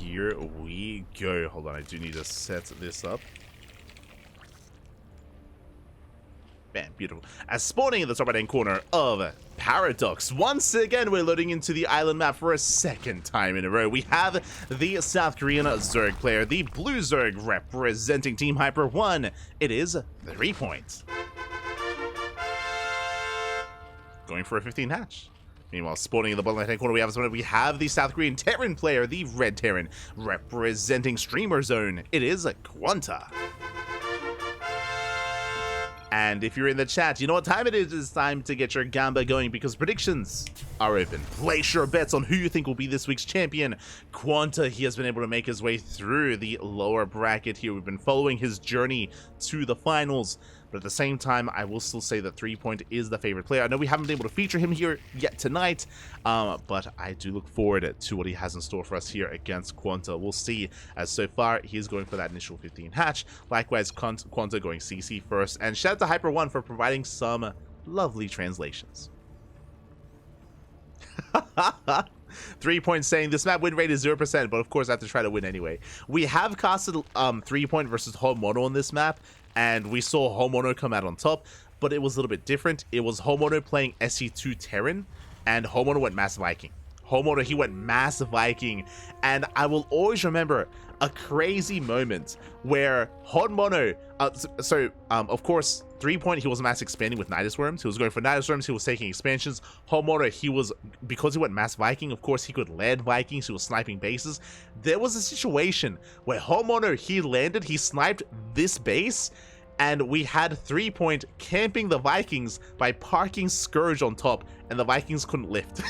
here we go. Hold on, I do need to set this up. Man, beautiful. As spawning in the top right-hand corner of Paradox, once again, we're loading into the island map for a second time in a row. We have the South Korean Zerg player, the Blue Zerg representing Team Hyper 1. It is 3point. Going for a 15 hatch. Meanwhile, spawning in the bottom left-hand corner, we have the South Korean Terran player, the Red Terran, representing Streamer Zone. It is QuanTa. And if you're in the chat, you know what time it is. It's time to get your gamba going because predictions are open. Place your bets on who you think will be this week's champion. QuanTa, he has been able to make his way through the lower bracket here. We've been following his journey to the finals. But at the same time, I will still say that 3point is the favorite player. I know we haven't been able to feature him here yet tonight, but I do look forward to what he has in store for us here against QuanTa. We'll see, as so far, he's going for that initial 15 hatch. Likewise, QuanTa going CC first. And shout out to Hyper 1 for providing some lovely translations. 3point saying this map win rate is 0%, but of course I have to try to win anyway. We have casted 3point versus Homono on this map, and we saw Homono come out on top, but it was a little bit different. It was Homono playing SE2 Terran, and Homono went Mass Viking. Homono, he went Mass Viking, and I will always remember a crazy moment where Homono, of course, 3point, he was mass expanding with Nidus Worms. He was going for Nidus Worms, he was taking expansions. Homono, because he went Mass Viking, of course, he could land Vikings, he was sniping bases. There was a situation where Homono, he landed, he sniped this base, and we had 3point camping the Vikings by parking Scourge on top, and the Vikings couldn't lift.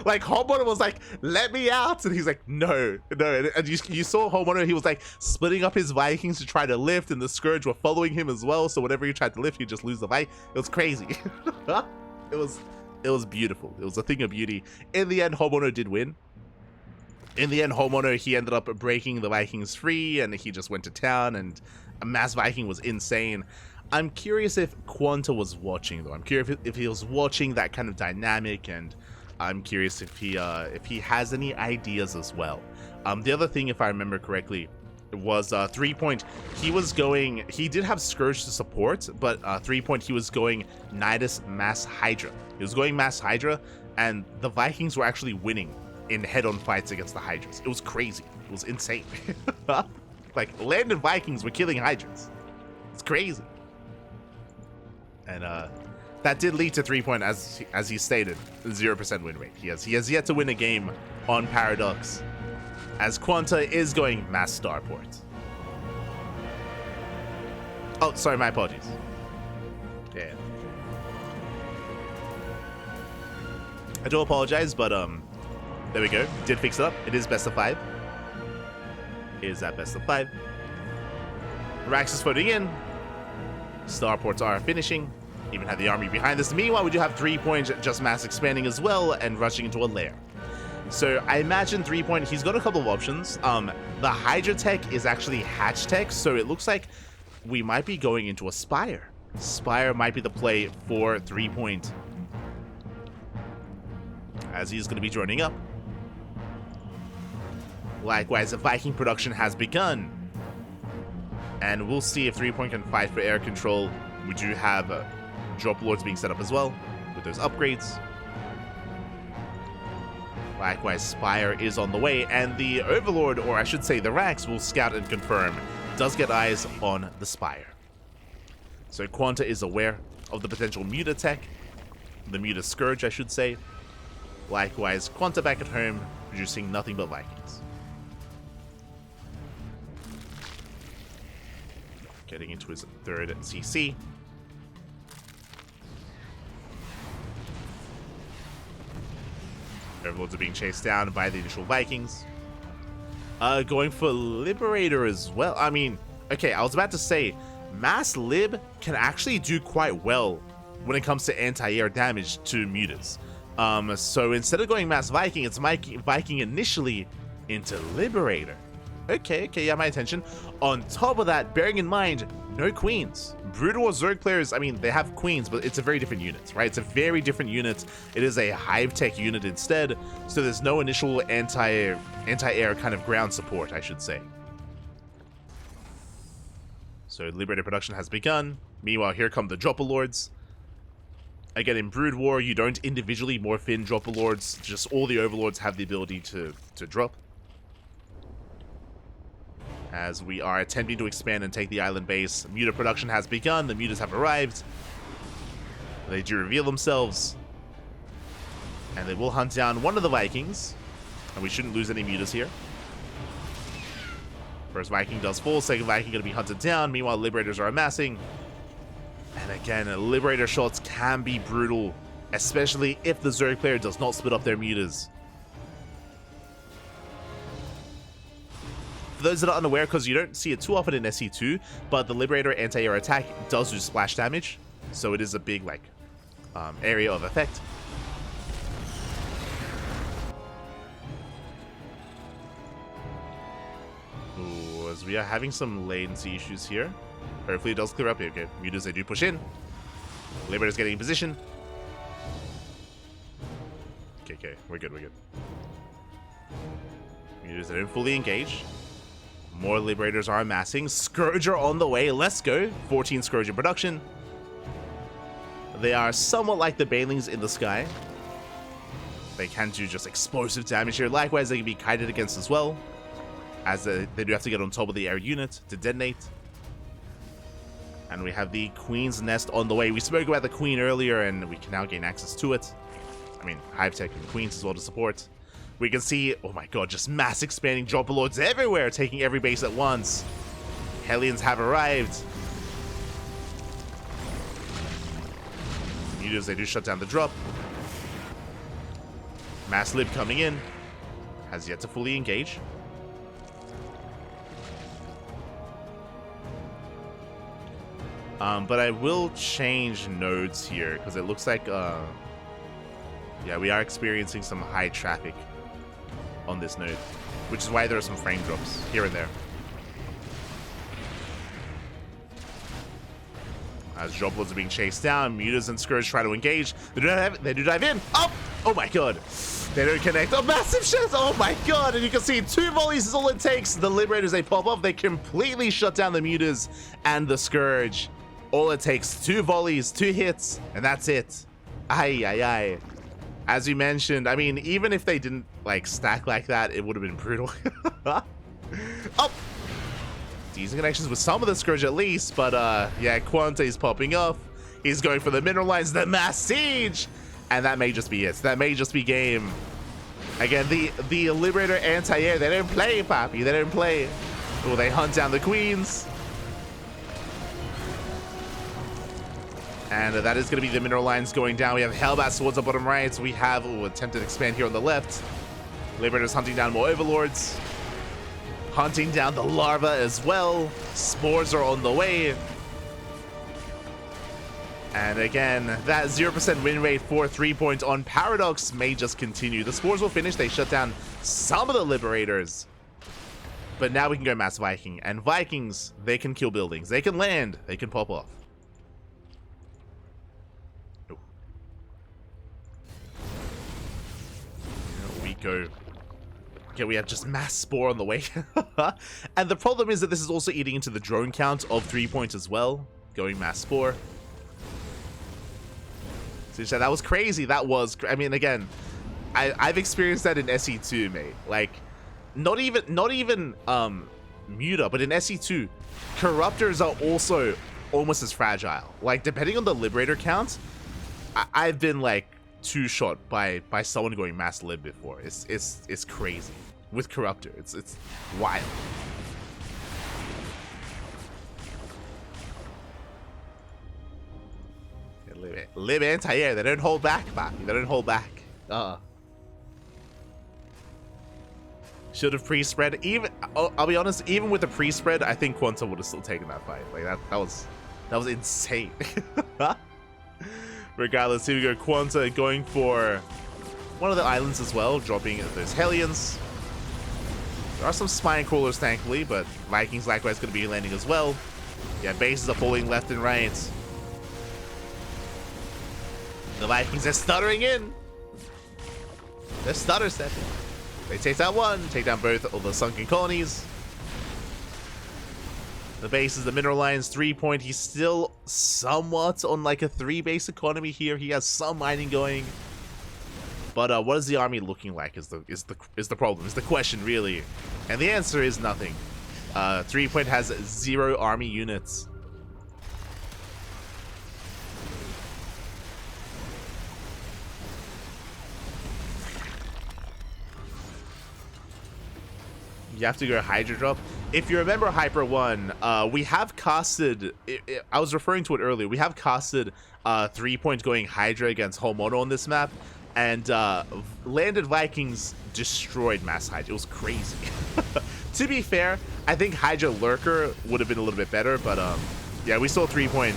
Like, Homono was like, let me out, and he's like, no. And you saw Homono, he was like splitting up his Vikings to try to lift, and the Scourge were following him as well, so whenever he tried to lift, he'd just lose the Viking. It was crazy. It was beautiful. It was a thing of beauty. In the end, Homono did win. In the end, Homono, he ended up breaking the Vikings free, and he just went to town, and Mass Viking was insane. I'm curious if QuanTa was watching, though. I'm curious if he was watching that kind of dynamic, and I'm curious if he has any ideas as well. The other thing, if I remember correctly, was 3point. He did have Scourge to support, but 3point, he was going Nidus Mass Hydra. He was going Mass Hydra, and the Vikings were actually winning in head-on fights against the Hydras. It was crazy. It was insane. Like, landed Vikings were killing Hydras. It's crazy. And that did lead to 3point, as he stated, 0% win rate. He has yet to win a game on Paradox, as QuanTa is going Mass Starport. Oh, sorry, my apologies. Yeah. I do apologize, but there we go. Did fix it up. It is best of 5. Is that best of 5? Rax is floating in. Starports are finishing. Even have the army behind this. Meanwhile, we do have 3point just mass expanding as well and rushing into a lair. So I imagine 3point, he's got a couple of options. The Hydra tech is actually hatch tech, so it looks like we might be going into a Spire. Spire might be the play for 3point, as he's going to be joining up. Likewise, the Viking production has begun, and we'll see if 3point can fight for air control. We do have drop lords being set up as well with those upgrades. Likewise, Spire is on the way, and the Overlord, or I should say the Rax, will scout and confirm, does get eyes on the Spire. So QuanTa is aware of the potential Muta tech, the Muta Scourge, I should say. Likewise, QuanTa back at home, producing nothing but Vikings. Getting into his third CC. Overlords are being chased down by the initial Vikings. Going for Liberator as well. I mean, okay, I was about to say, Mass Lib can actually do quite well when it comes to anti-air damage to mutas. So instead of going Mass Viking, it's Viking initially into Liberator. Okay, yeah, my attention. On top of that, bearing in mind, no queens. Brood War Zerg players, I mean, they have queens, but it's a very different unit, right? It's a very different unit. It is a hive tech unit instead, so there's no initial anti-air kind of ground support, I should say. So Liberator production has begun. Meanwhile, here come the Dropper Lords. Again, in Brood War, you don't individually morph in Dropper Lords, just all the Overlords have the ability to drop. As we are attempting to expand and take the island base, Muta production has begun, the Mutas have arrived. They do reveal themselves. And they will hunt down one of the Vikings. And we shouldn't lose any Mutas here. First Viking does fall, second Viking going to be hunted down. Meanwhile, Liberators are amassing. And again, Liberator shots can be brutal, especially if the Zerg player does not split up their Mutas. For those that are unaware, because you don't see it too often in SC2, but the Liberator anti-air attack does do splash damage, so it is a big like area of effect. Ooh, as we are having some latency issues here. Hopefully it does clear up. Okay, Mutas, they do push in. Liberator's getting in position. Okay, we're good. Mutas, they don't fully engage. More Liberators are amassing. Scourger on the way. Let's go. 14 Scourger production. They are somewhat like the Banelings in the sky. They can do just explosive damage here. Likewise, they can be kited against as well, as they do have to get on top of the air unit to detonate. And we have the Queen's Nest on the way. We spoke about the Queen earlier, and we can now gain access to it. I mean, Hive Tech and Queens as well to support. We can see, oh my god, just mass expanding Dropper Lords everywhere, taking every base at once. Hellions have arrived. Mutas, they do shut down the drop. Mass Lib coming in. Has yet to fully engage. But I will change nodes here, because it looks like, yeah, we are experiencing some high traffic on this node, which is why there are some frame drops here and there. As Drop Lords are being chased down, Mutas and Scourge try to engage. They do dive in. Oh my god. They don't connect. Oh, massive shit. Oh my god. And you can see 2 volleys is all it takes. The Liberators, they pop up. They completely shut down the Mutas and the Scourge. All it takes, 2 volleys, 2 hits, and that's it. Ay. As you mentioned, I mean, even if they didn't like stack like that, it would have been brutal. Oh! Decent connections with some of the Scourge at least, but yeah, QuanTa is popping off. He's going for the mineral lines, the mass siege! And that may just be it. That may just be game. Again, the Liberator anti-air, they don't play, Papi. They don't play. Oh, they hunt down the Queens. And that is going to be the mineral lines going down. We have Hellbat Swords on bottom right. We have attempted expand here on the left. Liberators hunting down more Overlords. Hunting down the Larva as well. Spores are on the way. And again, that 0% win rate for 3-point on Paradox may just continue. The Spores will finish. They shut down some of the Liberators. But now we can go Mass Viking. And Vikings, they can kill buildings. They can land. They can pop off. Go. Okay, we have just mass spore on the way. And the problem is that this is also eating into the drone count of 3-point as well. Going mass spore. So that was crazy. That was, I mean, again, I've experienced that in SE2, mate. Like, not even Muta, but in SE2, Corruptors are also almost as fragile. Like, depending on the Liberator count, I've been like 2-shot by someone going mass lib before. It's crazy with Corruptor. It's wild. Yeah, lib anti-air. They don't hold back, man. They don't hold back. Should have pre-spread. Even I'll be honest. Even with the pre-spread, I think QuanTa would have still taken that fight. Like that was insane. Regardless, here we go. QuanTa going for one of the islands as well, dropping those Hellions. There are some spine crawlers, thankfully, but Vikings likewise going to be landing as well. Yeah, bases are falling left and right. The Vikings are stuttering in. They're stutter stepping. They take down one, take down both of the sunken colonies. The base is the mineral lines, 3-point. He's still somewhat on like a 3-base economy here. He has some mining going. But what is the army looking like is the problem, is the question really. And the answer is nothing. 3-point has 0 army units. You have to go Hydra drop. If you remember Hyper 1, we have casted, I was referring to it earlier, we have casted 3-point going Hydra against Homono on this map, and landed Vikings destroyed Mass Hydra. It was crazy. To be fair, I think Hydra Lurker would have been a little bit better, but yeah, we saw 3-point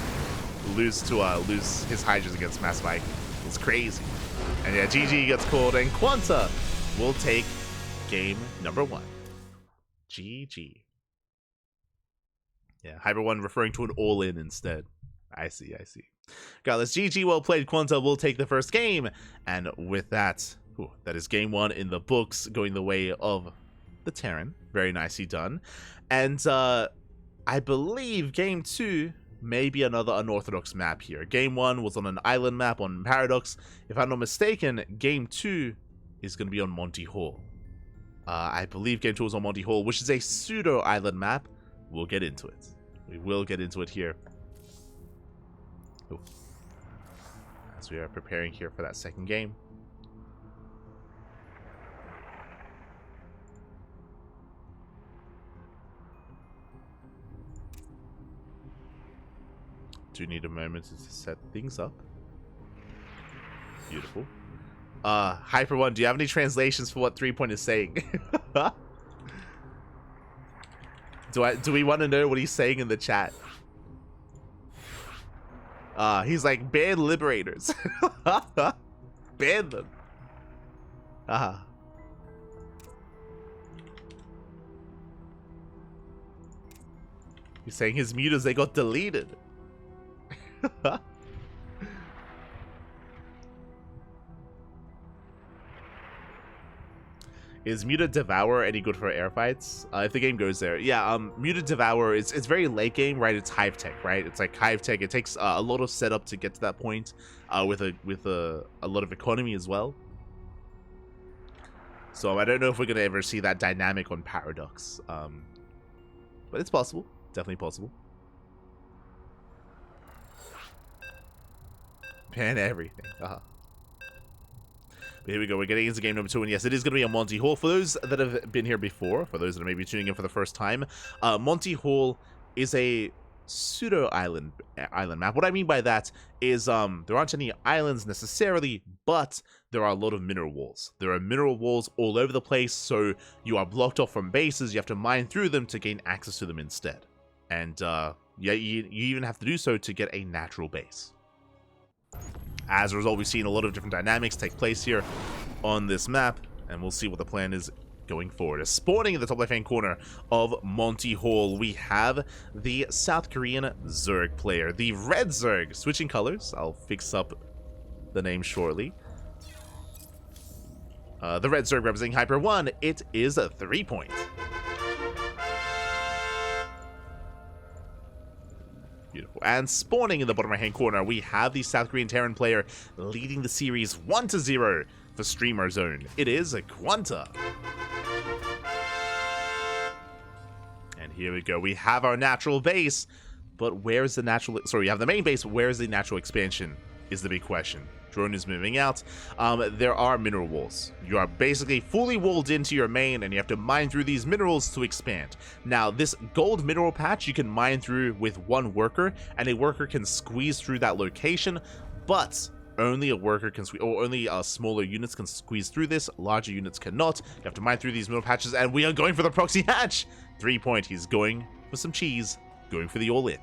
lose his Hydras against Mass Vikings. It was crazy. And yeah, GG gets called, and QuanTa will take game number 1. GG. Yeah, Hyper 1 referring to an all-in instead. I see. Regardless, GG, well played. QuanTa will take the first game. And with that, that is game 1 in the books, going the way of the Terran. Very nicely done. And I believe game 2 may be another unorthodox map here. Game 1 was on an island map on Paradox. If I'm not mistaken, game 2 is going to be on Monty Hall. I believe game 2 is on Monty Hall, which is a pseudo-island map. We'll get into it. We will get into it here. Ooh. As we are preparing here for that second game. Do need a moment to set things up. Beautiful. Hyper 1, do you have any translations for what 3-point is saying? Do we want to know what he's saying in the chat? He's like, ban liberators. Ban them. He's saying his mutas, they got deleted. Is Muta Devour any good for air fights? If the game goes there. Yeah, Muta Devour, it's very late game, right? It's Hive Tech, right? It's like Hive Tech. It takes a lot of setup to get to that point, with a lot of economy as well. So I don't know if we're going to ever see that dynamic on Paradox. But it's possible. Definitely possible. Ban everything. But here we go, we're getting into game number 2, and yes, it is going to be on Monty Hall. For those that have been here before, for those that are maybe tuning in for the first time, Monty Hall is a pseudo-island map. What I mean by that is there aren't any islands necessarily, but there are a lot of mineral walls. There are mineral walls all over the place, so you are blocked off from bases. You have to mine through them to gain access to them instead. And yeah, you even have to do so to get a natural base. As a result, we've seen a lot of different dynamics take place here on this map, and we'll see what the plan is going forward. Spawning in the top left-hand corner of Monty Hall, we have the South Korean Zerg player, the Red Zerg, switching colors. I'll fix up the name shortly. The Red Zerg representing Hyper 1, it is a 3-point. Beautiful. And spawning in the bottom right-hand corner, we have the South Korean Terran player leading the series 1-0 for Streamer Zone. It is a QuanTa. And here we go. We have our natural base, but where is the natural... Sorry, we have the main base, but where is the natural expansion is the big question. Drone is moving out. There are mineral walls. You are basically fully walled into your main, and you have to mine through these minerals to expand. Now, this gold mineral patch you can mine through with one worker, and a worker can squeeze through that location, but only a worker can squeeze, or only smaller units can squeeze through this. Larger units cannot. You have to mine through these mineral patches, and we are going for the proxy hatch. 3-point. He's going for some cheese, going for the all-in.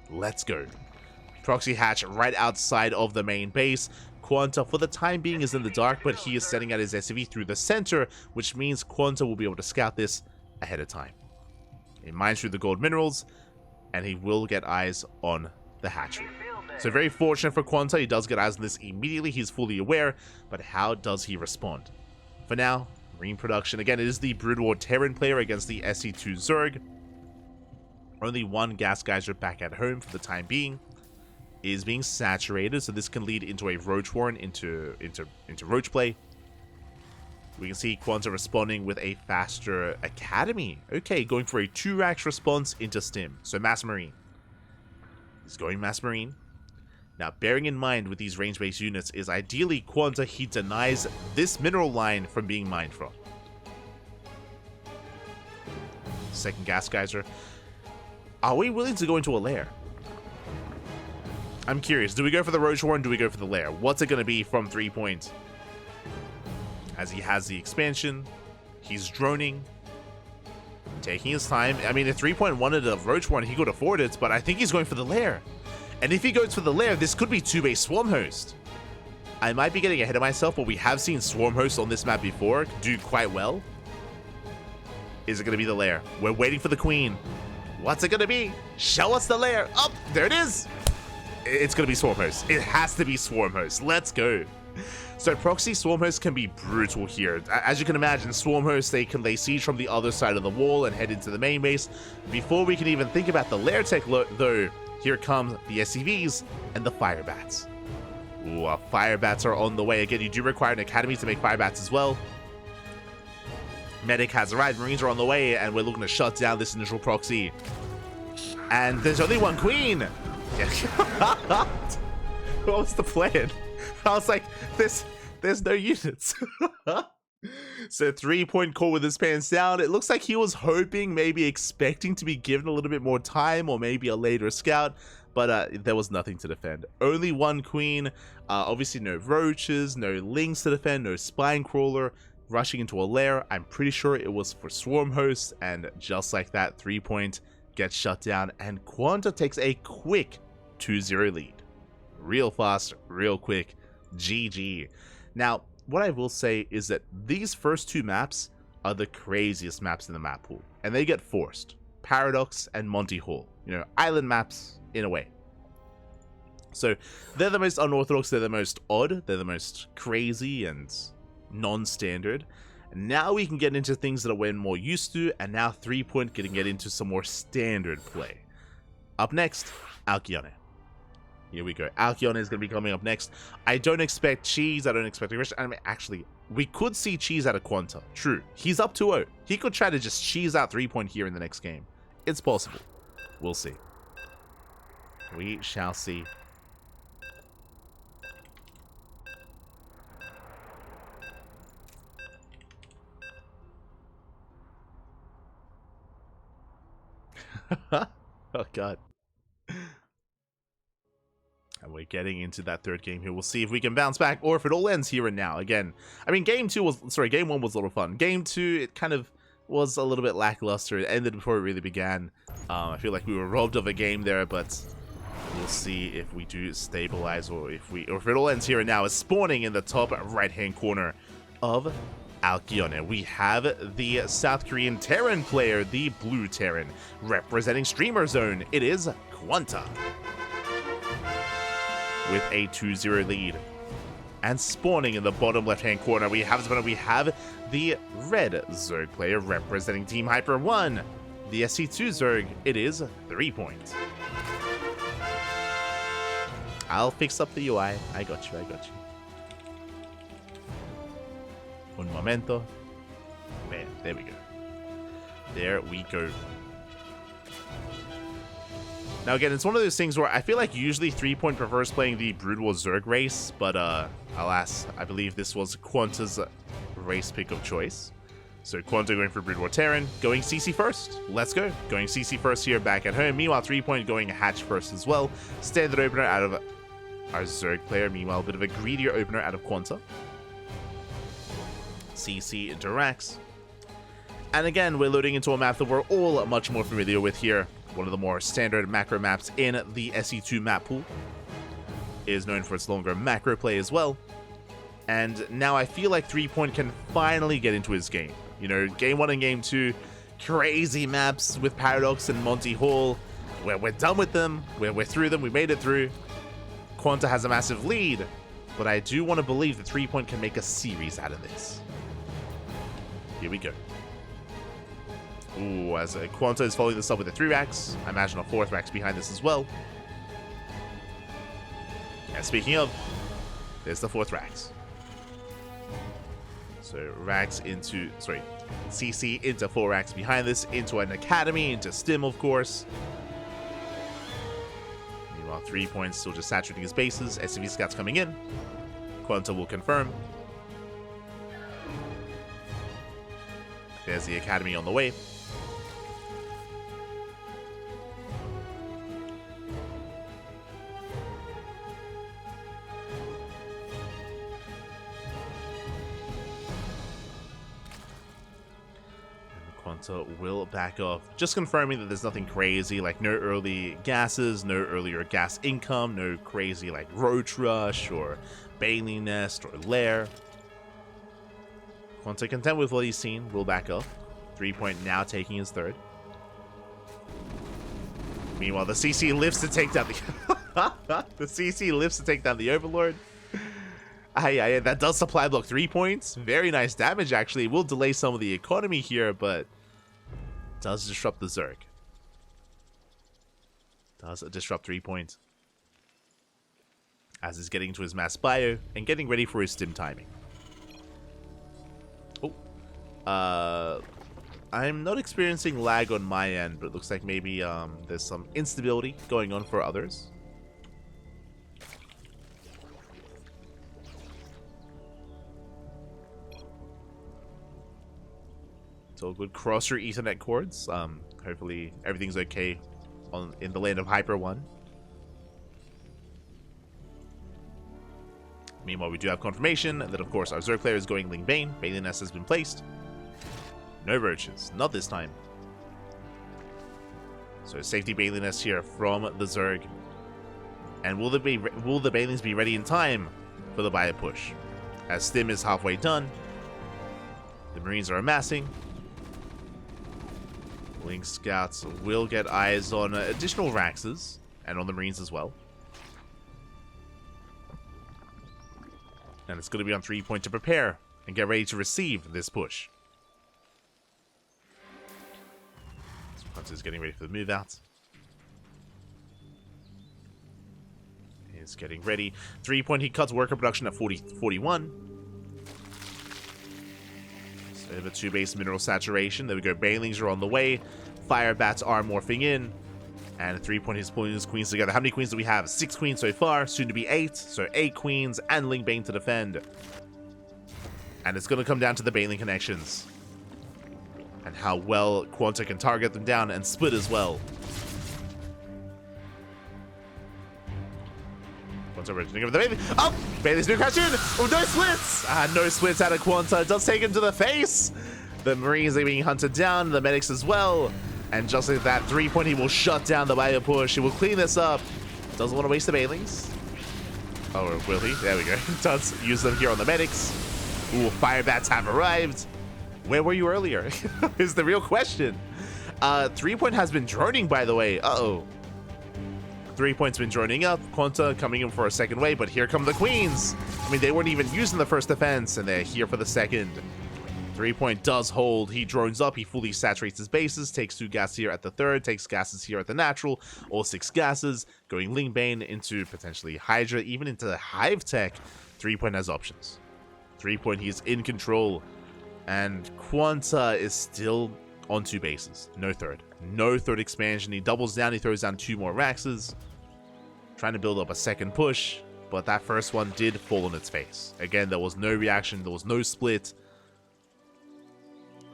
Let's go. Proxy hatch right outside of the main base. QuanTa, for the time being, is in the dark, but he is sending out his SCV through the center, which means QuanTa will be able to scout this ahead of time. He mines through the gold minerals, and he will get eyes on the hatchery. So very fortunate for QuanTa, he does get eyes on this immediately. He's fully aware, but how does he respond? For now, Marine production. Again, it is the Brood War Terran player against the SE2 Zerg. Only one gas geyser back at home for the time being. Is being saturated, so this can lead into a Roach Warren, into Roach play. We can see QuanTa responding with a faster Academy. Okay, going for a 2-rax response into Stim. So Mass Marine. He's going Mass Marine. Now, bearing in mind with these range-based units is ideally QuanTa, he denies this mineral line from being mined from. Second gas geyser. Are we willing to go into a lair? I'm curious. Do we go for the Roach Warren? Do we go for the lair? What's it going to be from 3-point? As he has the expansion, he's droning, taking his time. I mean, if 3-point wanted a Roach Warren, he could afford it, but I think he's going for the lair. And if he goes for the lair, this could be 2-base Swarm Host. I might be getting ahead of myself, but we have seen Swarm Host on this map before do quite well. Is it going to be the lair? We're waiting for the Queen. What's it going to be? Show us the lair. Oh, there it is. It's going to be Swarm Host. It has to be Swarm Host. Let's go. So proxy Swarm Host can be brutal here. As you can imagine, Swarm Host, they can lay siege from the other side of the wall and head into the main base. Before we can even think about the lair tech, though, here come the SCVs and the Fire Bats. Ooh, Fire Bats are on the way. Again, you do require an Academy to make Fire Bats as well. Medic has arrived, Marines are on the way, and we're looking to shut down this initial proxy. And there's only one Queen! What was the plan? I was like, there's no units. So 3-point call with his pants down. It looks like he was hoping, maybe expecting to be given a little bit more time or maybe a later scout, but there was nothing to defend. Only one Queen, obviously no roaches, no lings to defend, no spine crawler, rushing into a lair. I'm pretty sure it was for Swarm Host, and just like that, 3-point gets shut down, and QuanTa takes a quick 2-0 lead. Real fast, real quick. GG. Now, what I will say is that these first two maps are the craziest maps in the map pool, and they get forced. Paradox and Monty Hall. You know, island maps in a way. So they're the most unorthodox, they're the most odd, they're the most crazy and non-standard. Now we can get into things that we're more used to, and now 3-point can get into some more standard play. Up next, Alkyone. Here we go. Alkyone is going to be coming up next. I don't expect cheese. I don't expect aggression. I mean, actually, we could see cheese out of QuanTa. True. He's up 2-0. He could try to just cheese out 3-point here in the next game. It's possible. We'll see. We shall see. Oh, God. And we're getting into that third game here. We'll see if we can bounce back or if it all ends here and now. Again, I mean, game 1 was a little fun. Game 2, it kind of was a little bit lackluster. It ended before it really began. I feel like we were robbed of a game there, but we'll see if we do stabilize or if it all ends here and now. Is spawning in the top right-hand corner of Alkyone. We have the South Korean Terran player, the Blue Terran, representing Streamer Zone. It is QuanTa, with a 2-0 lead. And spawning in the bottom left-hand corner, we have the red Zerg player representing Team Hyper 1, the SC2 Zerg. It is 3-point. I'll fix up the UI. I got you. Un momento. Man, there we go. There we go. Now again, it's one of those things where I feel like usually 3-point prefers playing the Brood War Zerg race, but alas, I believe this was QuanTa's race pick of choice. So QuanTa going for Brood War Terran, going CC first. Let's go. Going CC first here back at home. Meanwhile, 3-point going Hatch first as well. Standard opener out of our Zerg player. Meanwhile, a bit of a greedier opener out of QuanTa. CC interacts. And again, we're loading into a map that we're all much more familiar with here. One of the more standard macro maps in the SE2 map pool. It is known for its longer macro play as well. And now I feel like 3-point can finally get into his game. You know, game 1 and game 2, crazy maps with Paradox and Monty Hall. We're done with them. We're through them. We made it through. QuanTa has a massive lead, but I do want to believe that 3Point can make a series out of this. Here we go. Ooh, as QuanTa is following this up with a 3 racks. I imagine a 4th racks behind this as well. And speaking of, there's the 4th racks. So racks into, sorry, CC into 4 racks behind this, into an academy, into Stim, of course. Meanwhile, 3Point still just saturating his bases. SCV scouts coming in. QuanTa will confirm. There's the academy on the way. QuanTa will back off, just confirming that there's nothing crazy, like no early gases, no earlier gas income, no crazy like roach rush or baleen nest or lair. QuanTa content with what he's seen, will back off. 3Point now taking his 3rd. Meanwhile, the CC lives to take down the the CC lives to take down the Overlord. That does supply block 3 points. Very nice damage, actually. It will delay some of the economy here, but does disrupt the Zerg. Does disrupt 3 points. As he's getting into his mass bio and getting ready for his stim timing. Oh. I'm not experiencing lag on my end, but it looks like maybe there's some instability going on for others. So good. Cross your Ethernet cords. Hopefully everything's okay in the land of Hyper 1. Meanwhile, we do have confirmation that, of course, our Zerg player is going Ling Bane. Baleen Nest has been placed. No roaches. Not this time. So safety Baleen Nest here from the Zerg. And will the Balings be ready in time for the bio push? As Stim is halfway done. The Marines are amassing. Link Scouts will get eyes on additional Raxes and on the Marines as well. And it's going to be on 3Point to prepare and get ready to receive this push. QuanTa is getting ready for the move out. He's getting ready. 3Point, he cuts worker production at 41. So over 2 base mineral saturation. There we go. Banelings are on the way. Fire bats are morphing in. And 3Point, he's pulling his queens together. How many queens do we have? 6 queens so far. Soon to be 8. So 8 queens and Ling Bane to defend. And it's going to come down to the Baneling connections. And how well QuanTa can target them down and split as well. QuanTa returning over the Baneling. Oh! Baneling's new crash in! Oh, no splits! No splits out of QuanTa. It does take him to the face. The Marines are being hunted down. The medics as well. And just like that, 3Point, he will shut down the bio push. He will clean this up. Doesn't want to waste the Banelings. Oh, will he? There we go. Does use them here on the medics. Ooh, fire bats have arrived. Where were you earlier? Is the real question. 3Point has been droning, by the way. Uh-oh. 3Point's been droning up. QuanTa coming in for a second wave, but here come the Queens. I mean, they weren't even using the first defense, and they're here for the second. 3Point does hold. He drones up. He fully saturates his bases. Takes 2 gas here at the 3rd. Takes gases here at the natural. All 6 gases. Going Ling Bane into potentially Hydra. Even into the Hive Tech. 3Point has options. 3Point, he's in control. And QuanTa is still on 2 bases. No 3rd. No 3rd expansion. He doubles down. He throws down 2 more Raxes. Trying to build up a second push. But that first one did fall on its face. Again, there was no reaction. There was no split.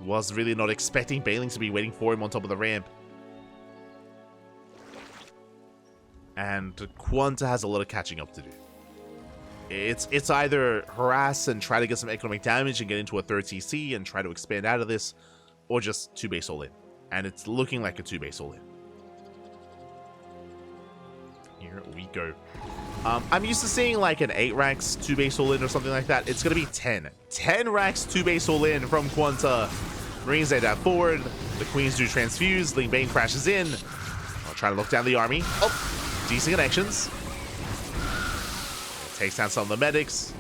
Was really not expecting Baneling to be waiting for him on top of the ramp. And QuanTa has a lot of catching up to do. It's either harass and try to get some economic damage and get into a 3rd TC and try to expand out of this, or just 2 base all in. And it's looking like a 2 base all in. Here we go. I'm used to seeing like an 8 racks 2 base all in or something like that. It's going to be 10. 10 racks 2 base all in from QuanTa. Marines they dive forward. The Queens do transfuse. Ling Bane crashes in. I'll try to lock down the army. Oh, decent connections. Takes down some of the medics.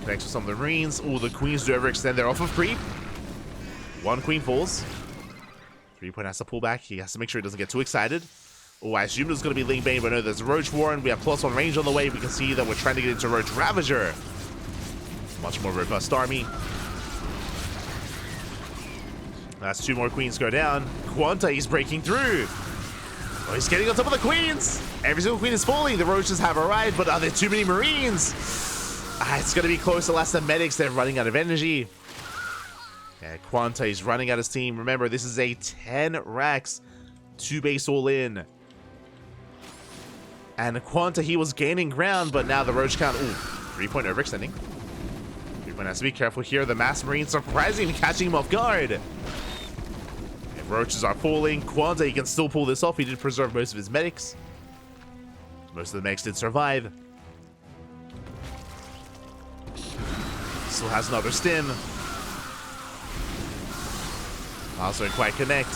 Connects with some of the Marines. Oh, the Queens do overextend their off of creep. One Queen falls. 3-point has to pull back. He has to make sure he doesn't get too excited. Oh, I assumed it was going to be Ling Bane, but no, there's Roach Warren. We have +1 range on the way. We can see that we're trying to get into Roach Ravager. Much more robust army. That's 2 more Queens go down. QuanTa, he's breaking through. Oh, he's getting on top of the Queens. Every single Queen is falling. The Roaches have arrived, but are there too many Marines? It's going to be close. Unless the medics, they're running out of energy. Yeah, QuanTa is running out his team. Remember, this is a 10 racks, 2 base all in. And QuanTa, he was gaining ground, but now the Roach count, ooh, 3-point overextending. 3-point has to be careful here. The Mass Marine surprisingly catching him off guard. And Roaches are falling. QuanTa, he can still pull this off. He did preserve most of his medics. Most of the medics did survive. Still has another stim. Also didn't quite connect.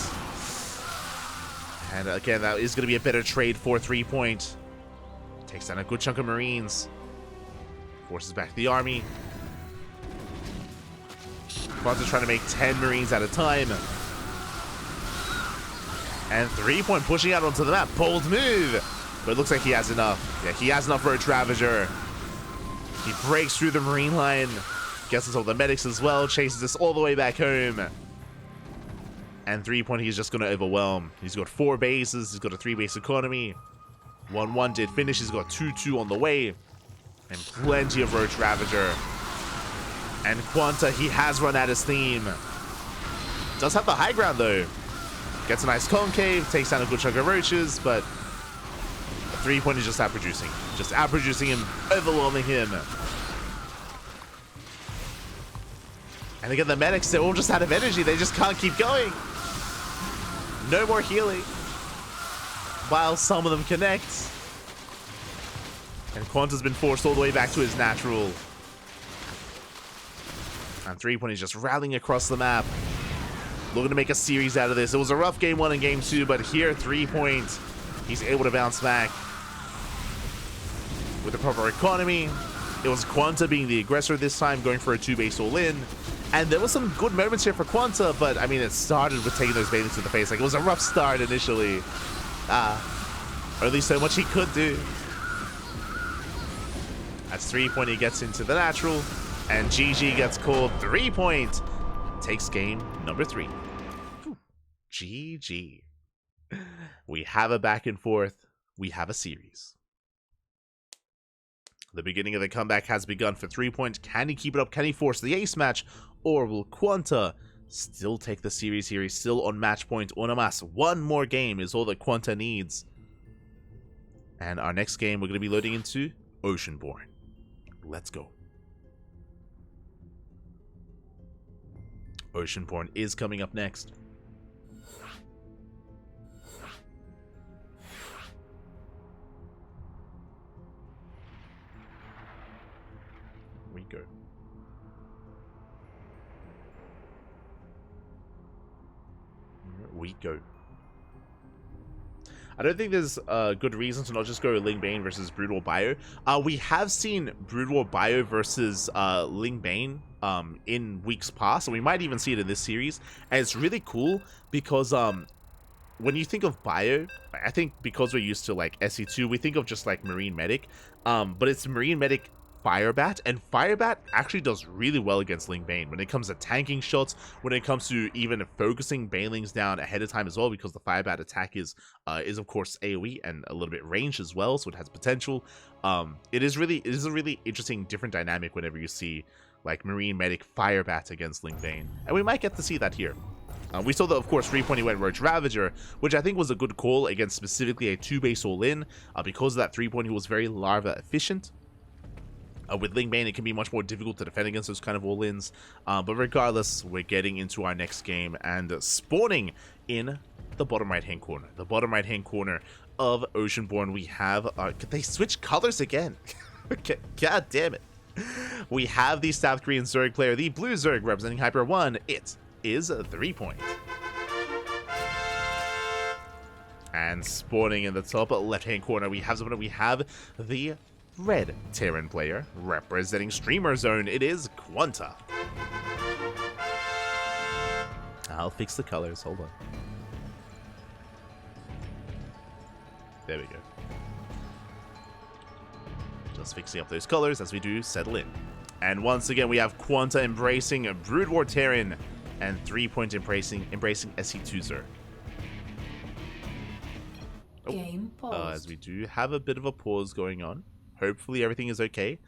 And again, that is going to be a better trade for 3-point. Takes down a good chunk of Marines. Forces back the army. QuanTa trying to make 10 Marines at a time. And 3-point pushing out onto the map. Bold move. But it looks like he has enough. Yeah, he has enough for a Ravager. He breaks through the Marine line. Gets us all the medics as well. Chases us all the way back home. And 3-point, he's just going to overwhelm. He's got 4 bases. He's got a 3-base economy. 1-1 did finish. He's got 2-2 on the way. And plenty of Roach Ravager. And QuanTa, he has run out his steam. Does have the high ground, though. Gets a nice concave. Takes down a good chunk of Roaches. But 3-point is just outproducing. Just outproducing him. Overwhelming him. And again, the medics, they're all just out of energy. They just can't keep going. No more healing. While some of them connect. And QuanTa's been forced all the way back to his natural. And 3-point is just rallying across the map. Looking to make a series out of this. It was a rough game 1 and game 2, but here 3-point, he's able to bounce back. With the proper economy. It was QuanTa being the aggressor this time, going for a 2-base all-in. And there was some good moments here for QuanTa, but I mean, it started with taking those bathings to the face. Like, it was a rough start initially. Only so much he could do. That's 3-point, he gets into the natural. And GG gets called. 3-point takes game number 3. Whew. GG. We have a back and forth. We have a series. The beginning of the comeback has begun for 3-point. Can he keep it up? Can he force the ace match? Or will QuanTa still take the series here? He's still on match point. Onomas, 1 more game is all that QuanTa needs. And our next game, we're going to be loading into Oceanborn. Let's go. Oceanborn is coming up next. Here we go. We go. I don't think there's a good reason to not just go Ling Bane versus Brutal Bio. We have seen Brutal Bio versus Ling Bane in weeks past, and we might even see it in this series. And it's really cool because when you think of Bio, I think because we're used to like SE2, we think of just like Marine Medic, but it's Marine Medic Firebat, and Firebat actually does really well against Ling Bane when it comes to tanking shots, when it comes to even focusing Banelings down ahead of time as well, because the Firebat attack is of course AoE and a little bit range as well, so it has potential. It is a really interesting different dynamic whenever you see like Marine Medic Firebat against Ling Bane, and we might get to see that here. We saw that, of course, 3-point he went Roach Ravager, which I think was a good call against specifically a 2-base all-in. Because of that 3-point, he was very larva efficient. With Ling Bane, it can be much more difficult to defend against those kind of all-ins. But regardless, we're getting into our next game and spawning in the bottom right-hand corner. The bottom right-hand corner of Oceanborn, we have... they switch colors again. God damn it. We have the South Korean Zerg player, the blue Zerg representing Hyper 1. It is a 3-point. And spawning in the top left-hand corner, we have the red Terran player representing Streamer Zone. It is QuanTa. I'll fix the colors. Hold on. There we go. Just fixing up those colors as we do settle in. And once again, we have QuanTa embracing Brood War Terran and 3-point embracing SC2 Game paused. as we do have a bit of a pause going on. Hopefully everything is okay.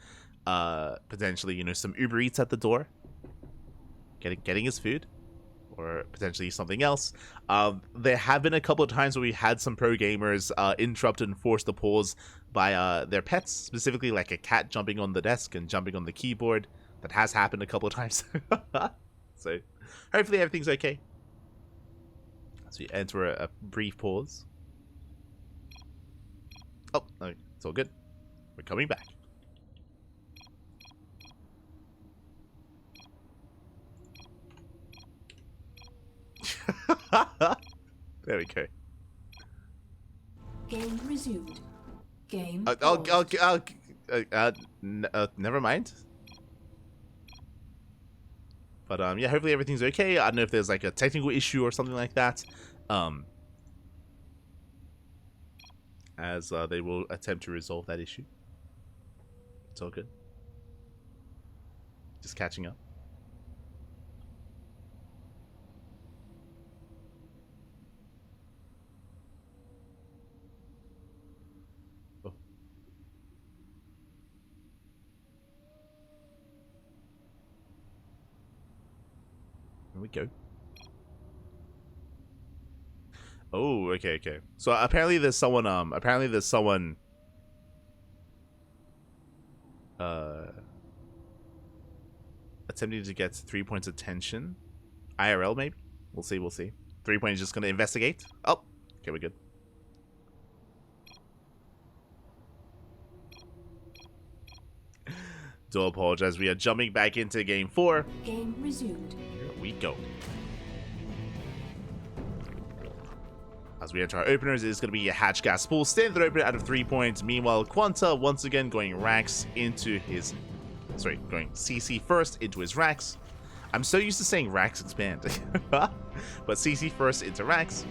Potentially, you know, some Uber Eats at the door. Getting his food. Or potentially something else. There have been a couple of times where we had some pro gamers interrupted and forced to pause by their pets. Specifically like a cat jumping on the desk and jumping on the keyboard. That has happened a couple of times. So hopefully everything's okay. As we enter a brief pause. Oh, no, it's all good. We're coming back. There we go. Game resumed. Game never mind. But yeah, hopefully everything's okay. I don't know if there's like a technical issue or something like that. As they will attempt to resolve that issue. It's all good. Just catching up. Oh. There we go. Oh, okay. So apparently there's someone attempting to get 3-point's attention. IRL maybe? We'll see. 3-point is just gonna investigate. Oh, okay, we're good. Do apologize. We are jumping back into game 4. Game resumed. Here we go. As we enter our openers, it is going to be a Hatch Gas Pool, standard opener out of 3 points. Meanwhile, QuanTa once again going racks into his... Sorry, going CC first into his racks. I'm so used to saying racks expand. But CC first into racks.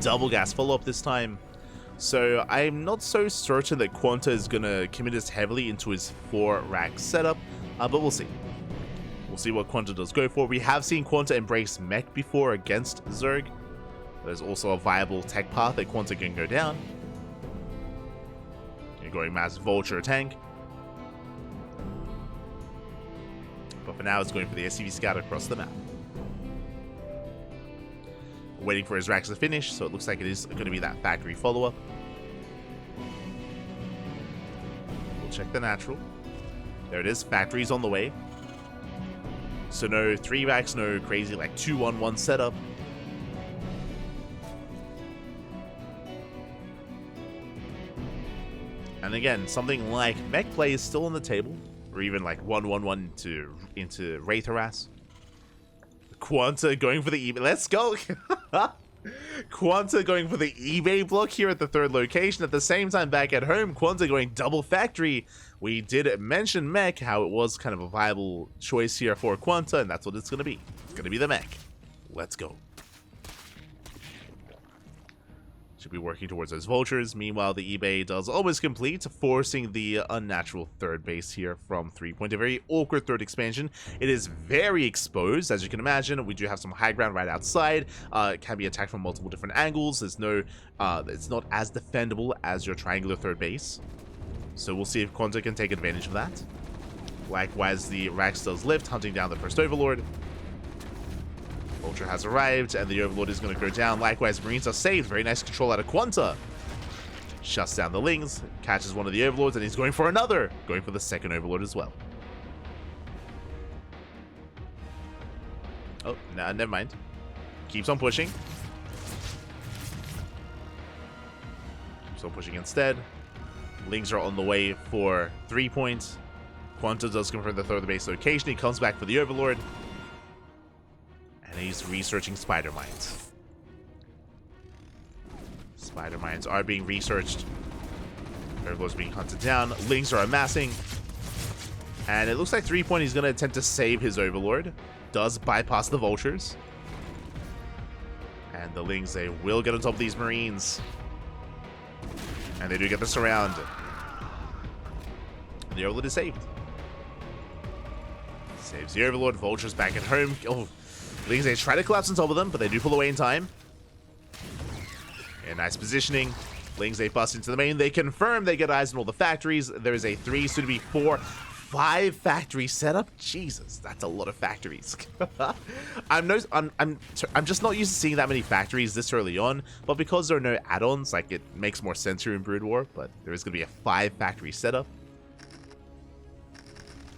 Double gas follow-up this time. So I'm not so certain that QuanTa is going to commit as heavily into his 4-rack setup. But we'll see. We'll see what QuanTa does go for. We have seen QuanTa embrace mech before against Zerg. There's also a viable tech path that QuanTa can go down. You're going mass vulture tank. But for now, it's going for the SCV scout across the map. Waiting for his racks to finish, so it looks like it is going to be that factory follow-up. We'll check the natural. There it is, factory's on the way. So no 3 racks, no crazy like 2-1-1 setup. And again, something like mech play is still on the table, or even like 1-1-1 into Wraith Harass. QuanTa going for the eBay. Let's go! QuanTa going for the eBay block here at the 3rd location. At the same time, back at home, QuanTa going double factory. We did mention mech, how it was kind of a viable choice here for QuanTa, and that's what it's going to be. It's going to be the mech. Let's go. Should be working towards those vultures. Meanwhile, the eBay does almost complete, forcing the unnatural 3rd base here from 3-point. A very awkward 3rd expansion. It is very exposed, as you can imagine. We do have some high ground right outside. It can be attacked from multiple different angles. There's no, it's not as defendable as your triangular 3rd base. So we'll see if QuanTa can take advantage of that. Likewise, the Rax does lift, hunting down the first Overlord. Vulture has arrived, and the Overlord is going to go down. Likewise, Marines are saved. Very nice control out of QuanTa. Shuts down the Lings, catches one of the Overlords, and he's going for another. Going for the 2nd Overlord as well. Oh, nah, never mind. Keeps on pushing. Keeps on pushing instead. Lings are on the way for 3 points. QuanTa does confirm the 3rd base location. He comes back for the Overlord. And he's researching spider mines. Spider mines are being researched. Overlord's being hunted down. Lings are amassing. And it looks like 3-point he's going to attempt to save his Overlord. Does bypass the vultures. And the Lings, they will get on top of these Marines. And they do get the surround. The Overlord is saved. Saves the Overlord. Vultures back at home. Oh, Lings, they try to collapse on top of them, but they do pull away in time. And nice positioning. Lings, they bust into the main. They confirm they get eyes on all the factories. There is a 3, soon to be 4, 5 factory setup. Jesus, that's a lot of factories. I'm just not used to seeing that many factories this early on, but because there are no add-ons, like, it makes more sense here in Brood War. But there is going to be a 5 factory setup.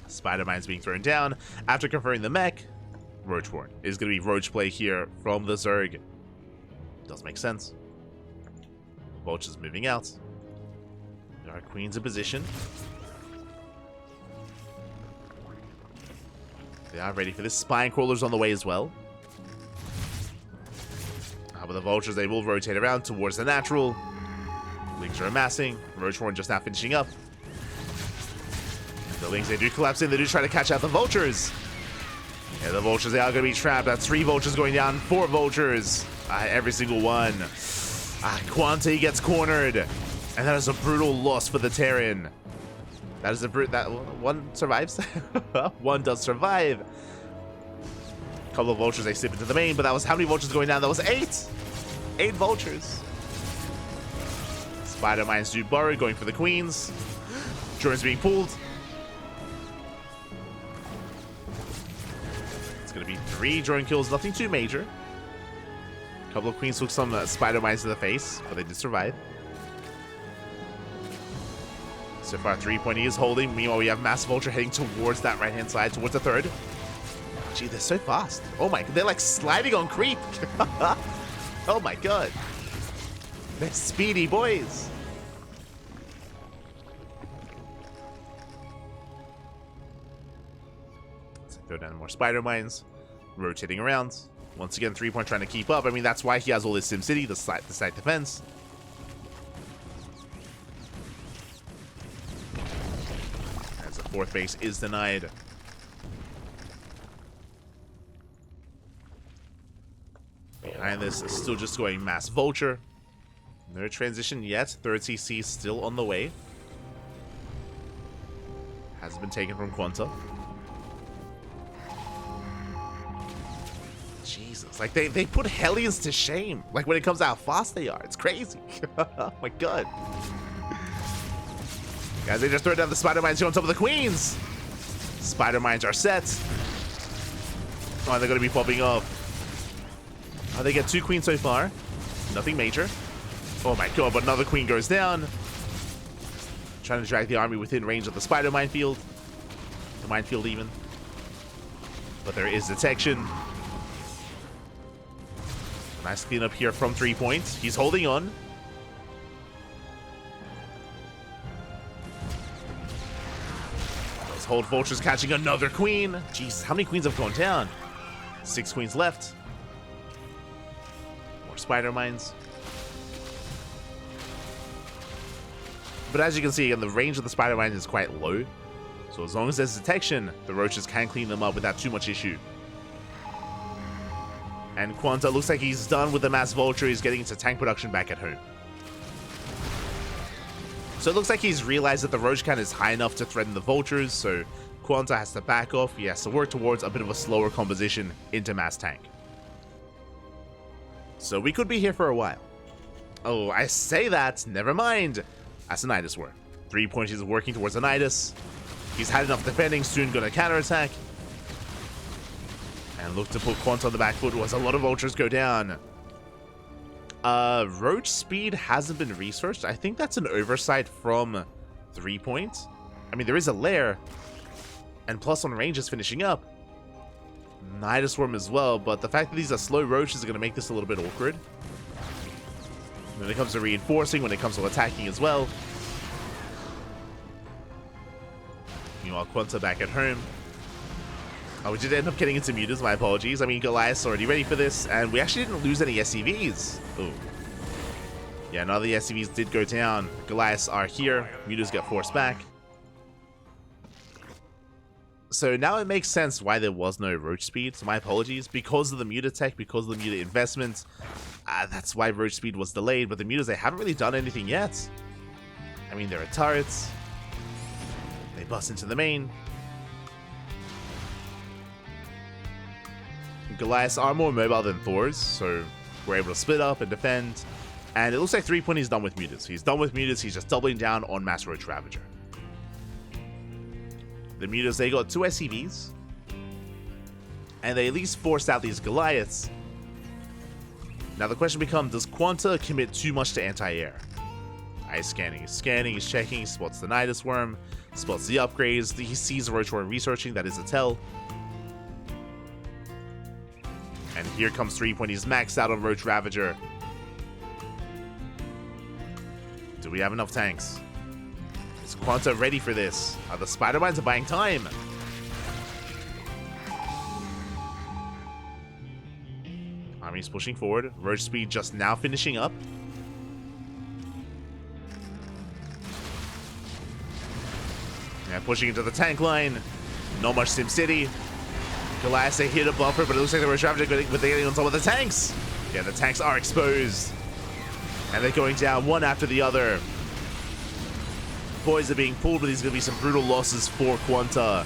Spider Mine's being thrown down. After confirming the mech, Roachborn is going to be Roach play here from the Zerg. Does make sense. Vultures moving out. There are queens in position. They are ready for this. Spine crawlers on the way as well. But the vultures, they will rotate around towards the natural. Lings are amassing. Roachborn just now finishing up. The Lings, they do collapse in. They do try to catch out the vultures. Yeah, the vultures, they are going to be trapped. That's 3 vultures going down. 4 vultures. Every single one. QuanTa, he gets cornered. And that is a brutal loss for the Terran. That is a that one survives. One does survive. A couple of vultures, they slip into the main, but that was how many vultures going down? That was 8. 8 vultures. Spider Mines do burrow, going for the queens. Drones being pulled. It's going to be 3 drone kills, nothing too major. A couple of queens took some spider mines to the face, but they did survive. So far, 3-point is holding. Meanwhile, we have Mass Vulture heading towards that right-hand side, towards the 3rd. Gee, they're so fast. Oh my, they're like sliding on creep. Oh my god. They're speedy boys. Let's throw down more spider mines. Rotating around. Once again, 3-point trying to keep up. I mean, that's why he has all this SimCity, the site defense. As the 4th base is denied. Behind this is still just going Mass Vulture. No transition yet. 3rd CC still on the way. Hasn't been taken from QuanTa. Jesus, like they put Hellions to shame. Like when it comes out how fast they are. It's crazy. Oh my god. Guys, they just throw down the spider mines here on top of the queens. Spider mines are set. Oh, they're gonna be popping off. Oh, they get 2 queens so far. Nothing major. Oh my god, but another queen goes down. Trying to drag the army within range of the spider minefield. The minefield even. But there is detection. Nice cleanup here from 3-point. He's holding on. Those hold vultures catching another queen. Jeez, how many queens have gone down? 6 queens left. More spider mines. But as you can see, again, the range of the spider mines is quite low. So as long as there's detection, the roaches can clean them up without too much issue. And QuanTa looks like he's done with the Mass Vulture. He's getting into tank production back at home. So it looks like he's realized that the Roach count is high enough to threaten the Vultures, so QuanTa has to back off. He has to work towards a bit of a slower composition into Mass Tank. So we could be here for a while. Oh, I say that. Never mind. That's a Nidus war. 3-point is working towards a Nidus. He's had enough defending, soon gonna counterattack. And look to put QuanTa on the back foot as a lot of vultures go down. Roach speed hasn't been researched. I think that's an oversight from 3-point. I mean, there is a lair. And plus on range is finishing up. Nidus Swarm as well, but the fact that these are slow roaches are going to make this a little bit awkward. When it comes to reinforcing, when it comes to attacking as well. Meanwhile, QuanTa back at home. Oh, we did end up getting into mutas, my apologies. I mean, Goliath's already ready for this, and we actually didn't lose any SCVs. Oh. Yeah, none of the SCVs did go down. Goliaths are here. Mutas get forced back. So now it makes sense why there was no roach speed. So my apologies. Because of the muta tech, because of the muta investment, that's why roach speed was delayed. But the mutas, they haven't really done anything yet. I mean, there are turrets. They bust into the main. Goliaths are more mobile than Thor's, so we're able to split up and defend. And it looks like threepoint is done with mutas. He's done with mutas. He's just doubling down on Mass Roach Ravager. The mutas, they got 2 SCVs. And they at least forced out these Goliaths. Now the question becomes, does QuanTa commit too much to anti-air? He's scanning, he's checking, he spots the Nidus Worm, spots the upgrades, he sees the Roach Worm researching, that is a tell. And here comes threepoint, he's maxed out on Roach Ravager. Do we have enough tanks? Is QuanTa ready for this? Are the Spider-Mines buying time? Army's pushing forward. Roach speed just now finishing up. Yeah, pushing into the tank line. Not much SimCity. Goliath, they hit a buffer, but it looks like the Roach Ravager getting on top of the tanks. Yeah, the tanks are exposed. And they're going down one after the other. Boys are being pulled, but there's going to be some brutal losses for QuanTa.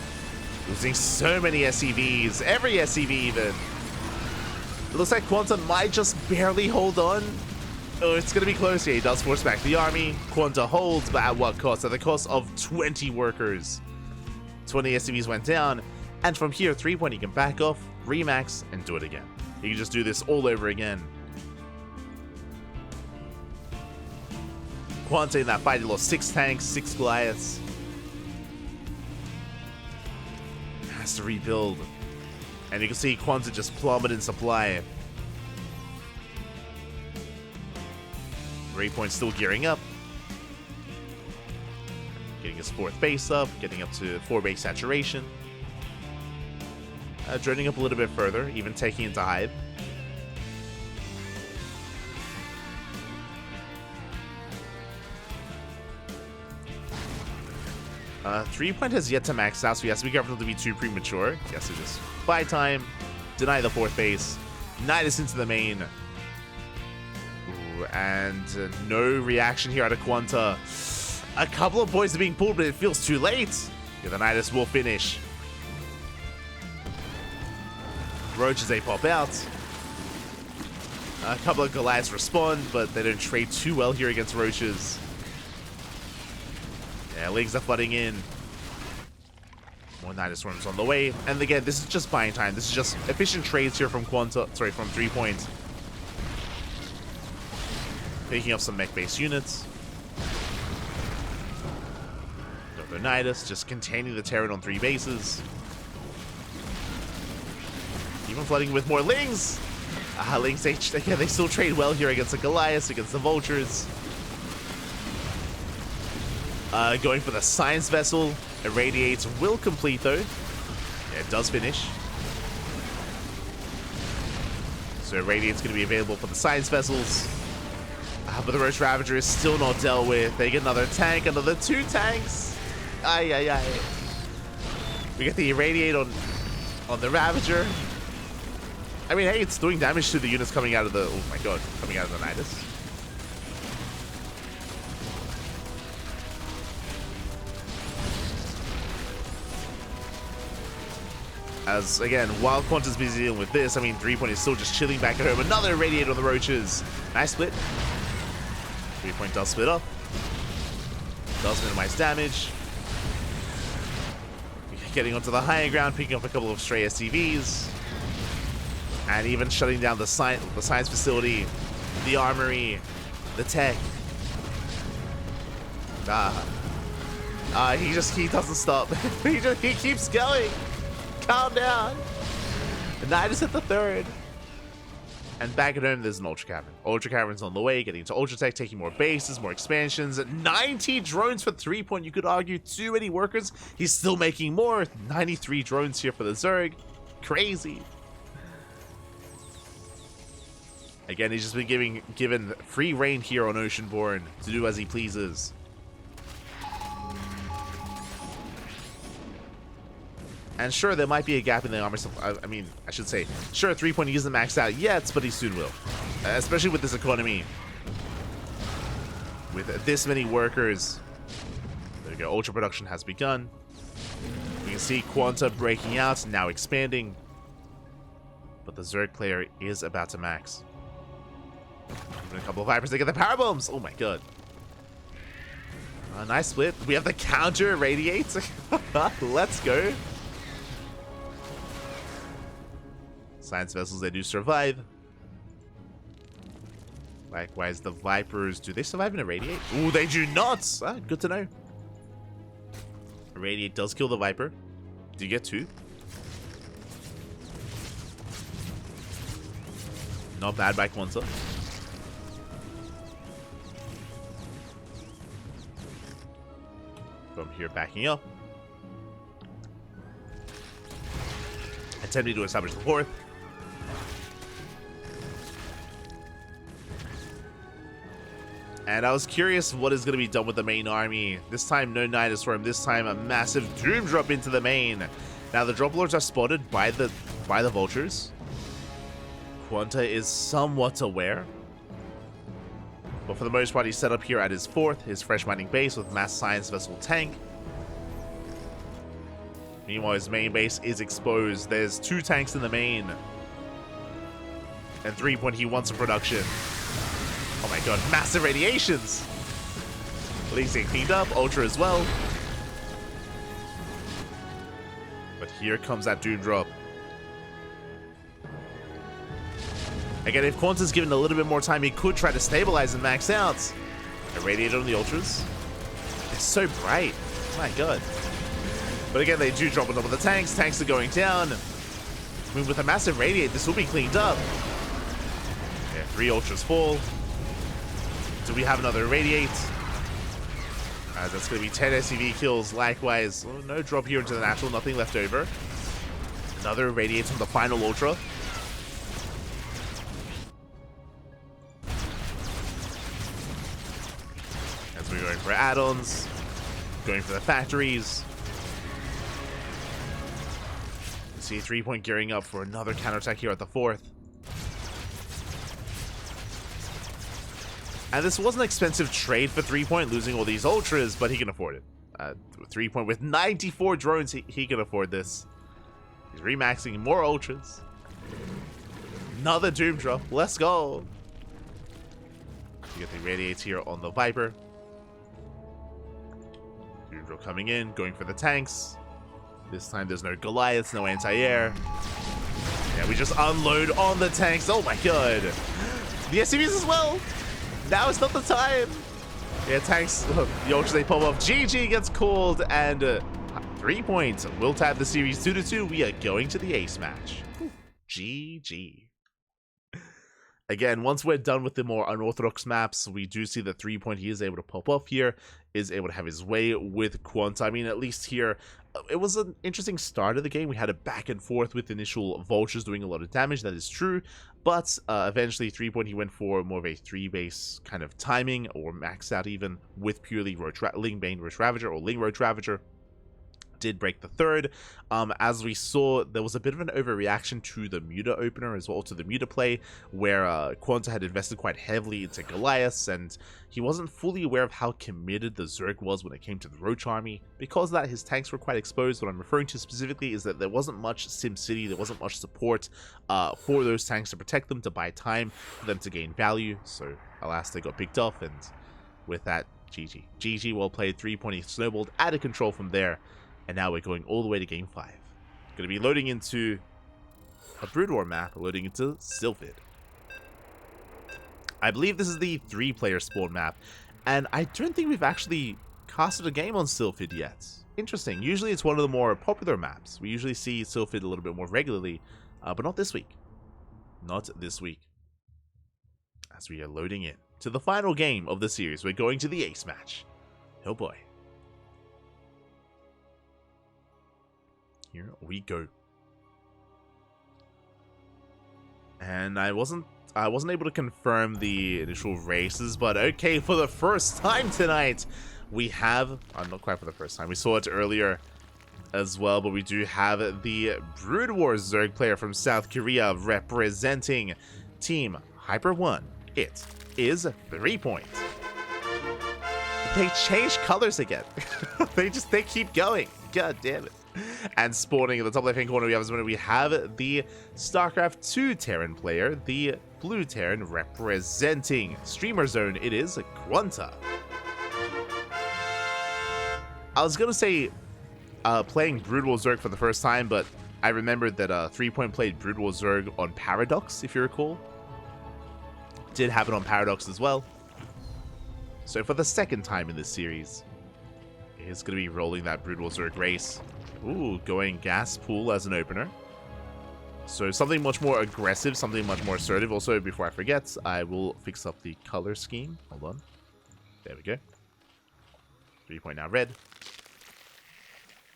Losing so many SCVs. Every SCV even. It looks like QuanTa might just barely hold on. Oh, it's going to be close here. He does force back the army. QuanTa holds, but at what cost? At the cost of 20 workers. 20 SCVs went down. And from here, threepoint, he can back off, remax, and do it again. He can just do this all over again. QuanTa in that fight, he lost 6 tanks, 6 Goliaths. Has to rebuild. And you can see QuanTa just plummet in supply. Threepoint still gearing up. Getting his 4th base up, getting up to 4 base saturation. Droning up a little bit further, even taking into Hive. Threepoint has yet to max out, so he has to be careful to be too premature. He has to just buy time, deny the 4th base, Nidus into the main. Ooh, and no reaction here out of QuanTa. A couple of boys are being pulled, but it feels too late. Yeah, the Nidus will finish. Roaches, they pop out. A couple of Goliaths respond, but they don't trade too well here against Roaches. Yeah, legs are flooding in. More Nidus Worms on the way. And again, this is just buying time. This is just efficient trades here from QuanTa, sorry, from threepoint. Picking up some mech-based units. Another Nidus, just containing the Terran on 3 bases. Even flooding with more Lings. Lings, they still trade well here against the Goliaths, against the Vultures. Going for the Science Vessel. Irradiates will complete though. Yeah, it does finish. So Irradiate's going to be available for the Science Vessels. But the Roach Ravager is still not dealt with. They get another tank, another 2 tanks. Ay, ay, ay. We get the Irradiate on the Ravager. I mean, hey, it's doing damage to the units coming out of the... Oh my god, coming out of the Nidus. As, again, while QuanTa's busy dealing with this, I mean, threepoint is still just chilling back at home. Another Irradiate on the Roaches. Nice split. Threepoint does split up. Does minimize damage. Getting onto the higher ground, picking up a couple of stray SCVs. And even shutting down the science facility, the armory, the tech. He doesn't stop. he keeps going. Calm down. The Nidus at the 3rd. And back at home, there's an Ultra Cavern. Ultra Cavern's on the way, getting into Ultra Tech, taking more bases, more expansions. 90 drones for 3-point. You could argue too many workers. He's still making more. 93 drones here for the Zerg. Crazy. Again, he's just been given free reign here on Oceanborn to do as he pleases. And sure, there might be a gap in the armor supply. I mean, I should say, sure, 3-point isn't maxed out yet, but he soon will. Especially with this economy. With this many workers. There we go, ultra production has begun. We can see QuanTa breaking out, now expanding. But the Zerg player is about to max. Even a couple of Vipers, they get the power bombs! Oh my god. Nice split. We have the counter radiate. Let's go. Science vessels, they do survive. Likewise, the Vipers, do they survive in a radiate? Ooh, they do not! Ah, good to know. A radiate does kill the Viper. Do you get 2? Not bad by QuanTa. From here, backing up. Attempting to establish the 4th. And I was curious what is going to be done with the main army. This time, no Night Swarm. This time, a massive Doom Drop into the main. Now, the Drop Lords are spotted by the Vultures. QuanTa is somewhat aware. But for the most part, he's set up here at his 4th, his fresh mining base with mass science vessel tank. Meanwhile, his main base is exposed. There's 2 tanks in the main. And 3-point, he wants a production. Oh my god, massive radiations! At least they cleaned up, Ultra as well. But here comes that Doom Drop. Again, if QuanTa's given a little bit more time, he could try to stabilize and max out. Irradiate on the Ultras. It's so bright. My god. But again, they do drop on top of the tanks. Tanks are going down. I mean, with a massive radiate, this will be cleaned up. Yeah, 3 Ultras fall. Do we have another radiate? That's going to be 10 SCV kills. Likewise, oh, no drop here into the natural. Nothing left over. Another radiate from the final Ultra. As we're going for add-ons. Going for the factories. See 3-point gearing up for another counterattack here at the 4th. And this was an expensive trade for 3-point, losing all these Ultras, but he can afford it. 3-point with 94 drones, he can afford this. He's remaxing more Ultras. Another Doom Drop. Let's go. You get the Radiates here on the Viper. Doom Drop coming in, going for the tanks. This time there's no Goliaths, no anti-air. Yeah, we just unload on the tanks. Oh my god. The SCVs as well. Now is not the time. Yeah, tanks. The Ultras, they pop off. GG gets called, and 3 points. We'll tab the series 2-2. We are going to the ace match. GG. Again, once we're done with the more unorthodox maps, we do see the 3-point he is able to pop off here, is able to have his way with QuanTa. I mean, at least here, it was an interesting start of the game. We had a back and forth with initial Vultures doing a lot of damage, that is true, but eventually 3-point he went for more of a 3-base kind of timing, or maxed out even, with purely Ling Bane Roach Ravager, or Ling Roach Ravager. Did break the 3rd. As we saw, there was a bit of an overreaction to the Muta opener as well, to the Muta play, where QuanTa had invested quite heavily into Goliaths, and he wasn't fully aware of how committed the Zerg was when it came to the Roach army. Because of that, his tanks were quite exposed. What I'm referring to specifically is that there wasn't much SimCity, there wasn't much support for those tanks to protect them, to buy time for them to gain value. So alas, they got picked off, and with that, GG. GG, well played. 3-point, he snowballed out of control from there. And now we're going all the way to game 5. Going to be loading into a Brood War map, loading into Sylphid. I believe this is the 3-player spawn map, and I don't think we've actually casted a game on Sylphid yet. Interesting. Usually it's one of the more popular maps. We usually see Sylphid a little bit more regularly, but not this week. Not this week. as we are loading in to the final game of the series. We're going to the ace match. Oh boy. Here we go. And I wasn't able to confirm the initial races, but okay, for the first time tonight, we have, not quite for the first time, we saw it earlier as well, but we do have the Brood Wars Zerg player from South Korea representing Team Hyper 1. It is 3Point. They changed colors again. they keep going. God damn it. And spawning in the top left-hand corner, we have the StarCraft 2 Terran player, the Blue Terran representing Streamer Zone. It is QuanTa. I was gonna say playing Brood War Zerg for the first time, but I remembered that 3Point played Brood War Zerg on Paradox, if you recall. Did have it on Paradox as well. So for the second time in this series, it's going to be rolling that Brood War Zerg race. Ooh, going gas pool as an opener. So something much more aggressive, something much more assertive. Also, before I forget, I will fix up the color scheme. Hold on. There we go. 3Point now red.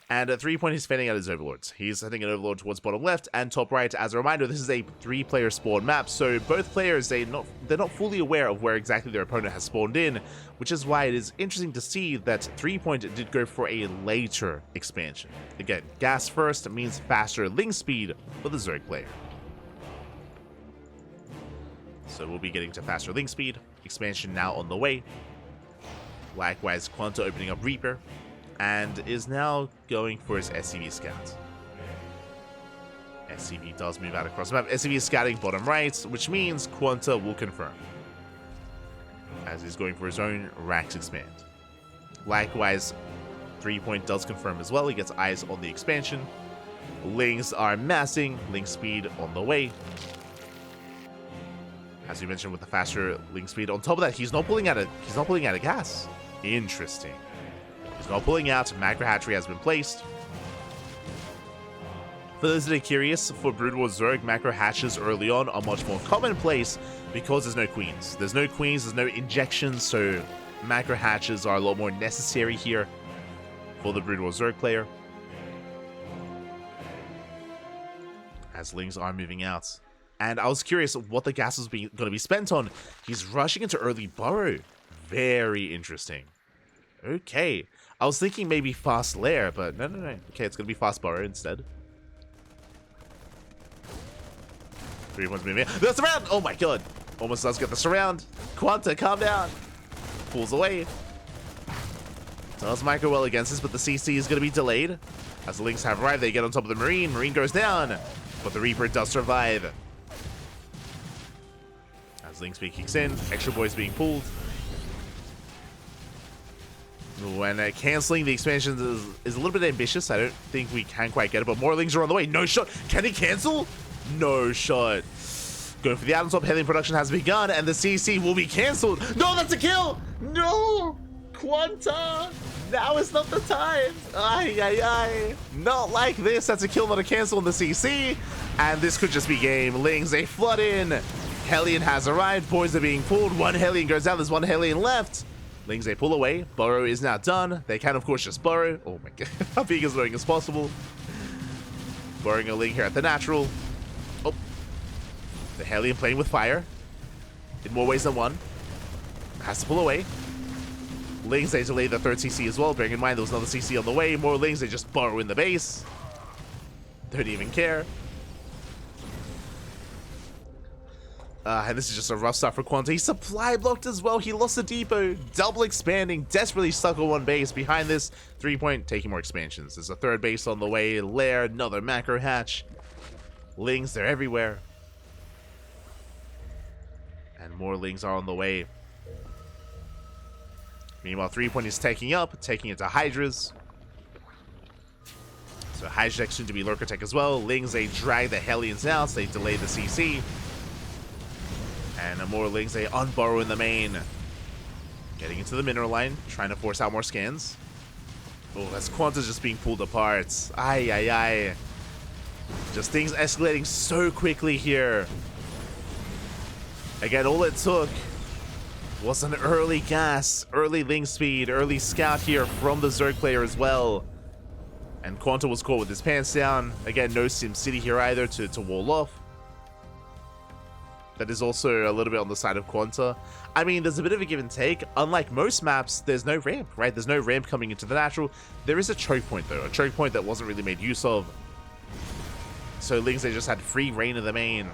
And at 3Point, he's fanning out his overlords. He's setting an overlord towards bottom left and top right. As a reminder, this is a 3-player spawn map, so both players, they're not fully aware of where exactly their opponent has spawned in, which is why it is interesting to see that 3Point did go for a later expansion. Again, gas first means faster link speed for the Zerg player. So we'll be getting to faster link speed. Expansion now on the way. Likewise, QuanTa opening up Reaper, and is now going for his SCV scout. SCV does move out across the map. SCV is scouting bottom right, which means QuanTa will confirm, as he's going for his own Rax expand. Likewise, 3Point does confirm as well. He gets eyes on the expansion. Lings are massing. Link speed on the way. As we mentioned, with the faster link speed. On top of that, he's not pulling out a gas. Interesting. He's not pulling out. Macro hatchery has been placed. For those that are curious, for Brood War Zerg, macro hatches early on are much more commonplace because there's no queens. There's no queens, there's no injections, so macro hatches are a lot more necessary here for the Brood War Zerg player. As Lings are moving out. And I was curious what the gas was going to be spent on. He's rushing into early burrow. Very interesting. Okay. I was thinking maybe fast lair, but no. Okay, it's going to be fast burrow instead. 3Point's moving in. The surround! Oh my god. Almost does get the surround. QuanTa, calm down. Pulls away. Does micro well against this, but the CC is going to be delayed. As the Lynx have arrived, they get on top of the Marine. Marine goes down, but the Reaper does survive. As Lynx speed kicks in, extra boys being pulled. When canceling the expansions is a little bit ambitious. I don't think we can quite get it, but more Lings are on the way. No shot. Can he cancel? No shot. Going for the out on top. Helium production has begun, and the CC will be cancelled. No, that's a kill. No, QuanTa. Now is not the time. Ay. Not like this. That's a kill, not a cancel on the CC. And this could just be game. Lings, they flood in. Hellion has arrived. Boys are being pulled. One Hellion goes down. There's one Hellion left. Lings, they pull away. Burrow is now done. They can, of course, just burrow. Oh my god. How big as annoying as possible. Burrowing a Ling here at the natural. Oh. The Hellion playing with fire. In more ways than one. Has to pull away. Lings, they delay the third CC as well. Bearing in mind there was another CC on the way. More Lings, they just burrow in the base. Don't even care. And this is just a rough start for QuanTa. He supply blocked as well. He lost the depot. Double expanding. Desperately stuck on one base. Behind this, 3Point taking more expansions. There's a third base on the way. Lair, another macro hatch. Lings, they're everywhere. And more Lings are on the way. Meanwhile, 3Point is taking it to Hydras. So Hydra soon to be Lurker Tech as well. Lings, they drag the Hellions out. They delay the CC. And more Lings, they unburrow in the main. Getting into the mineral line, trying to force out more scans. Oh, that's QuanTa just being pulled apart. Ay. Just things escalating so quickly here. Again, all it took was an early gas, early link speed, early scout here from the Zerg player as well. And QuanTa was caught with his pants down. Again, no SimCity here either to wall off. That is also a little bit on the side of QuanTa. I mean, there's a bit of a give and take. Unlike most maps, there's no ramp, right? There's no ramp coming into the natural. There is a choke point, though. A choke point that wasn't really made use of. So Lings, they just had free reign of the main.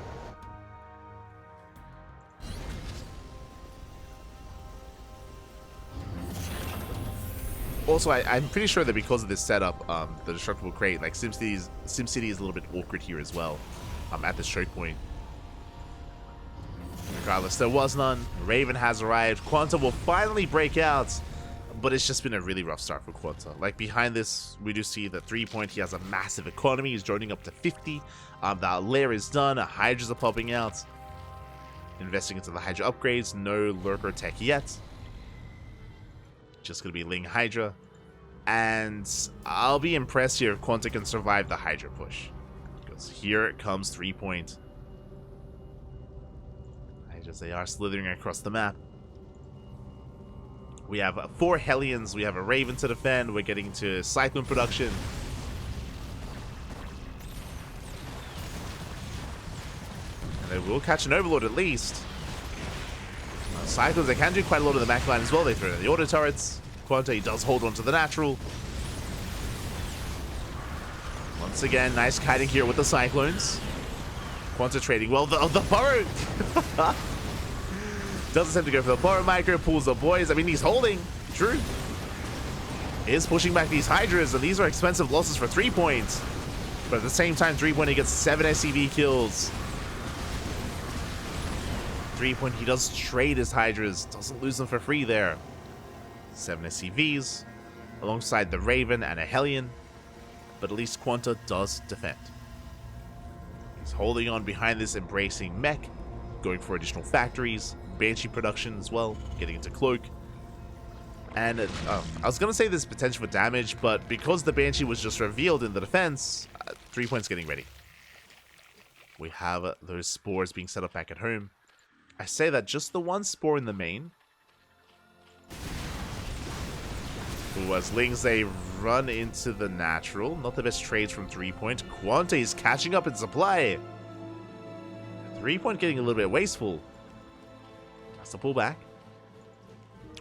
Also, I'm pretty sure that because of this setup, the Destructible Crate, like SimCity is a little bit awkward here as well, at this choke point. Regardless, there was none. Raven has arrived. QuanTa will finally break out, but it's just been a really rough start for QuanTa. Like, behind this, we do see the 3-point. He has a massive economy. He's joining up to 50. That lair is done. Hydras are popping out. Investing into the Hydra upgrades. No Lurker tech yet. Just going to be Ling Hydra. And I'll be impressed here if QuanTa can survive the Hydra push. Because here it comes 3-point. Hydras, they are slithering across the map. We have 4 Hellions. We have a Raven to defend. We're getting to Cyclone production. And they will catch an Overlord at least. Cyclones, they can do quite a lot of the back line as well. They throw in the auto turrets. QuanTa, he does hold on to the natural. Once again, nice kiting here with the Cyclones. QuanTa trading well. The burrow! Doesn't seem to go for the burrow micro. Pulls the boys. I mean, he's holding. True. Is pushing back these Hydras, and these are expensive losses for 3-point. But at the same time, 3-point, he gets 7 SCV kills. 3-point, he does trade his Hydras. Doesn't lose them for free there. 7 SCVs. Alongside the Raven and a Hellion. But at least QuanTa does defend. He's holding on behind this embracing mech. Going for additional factories. Banshee production as well. Getting into Cloak. And I was going to say there's potential for damage, but because the Banshee was just revealed in the defense, 3-point's getting ready. We have those spores being set up back at home. I say that just the one spore in the main. Who as Lings, they run into the natural. Not the best trades from 3-point. QuanTa is catching up in supply. 3-point getting a little bit wasteful. Has to pull back.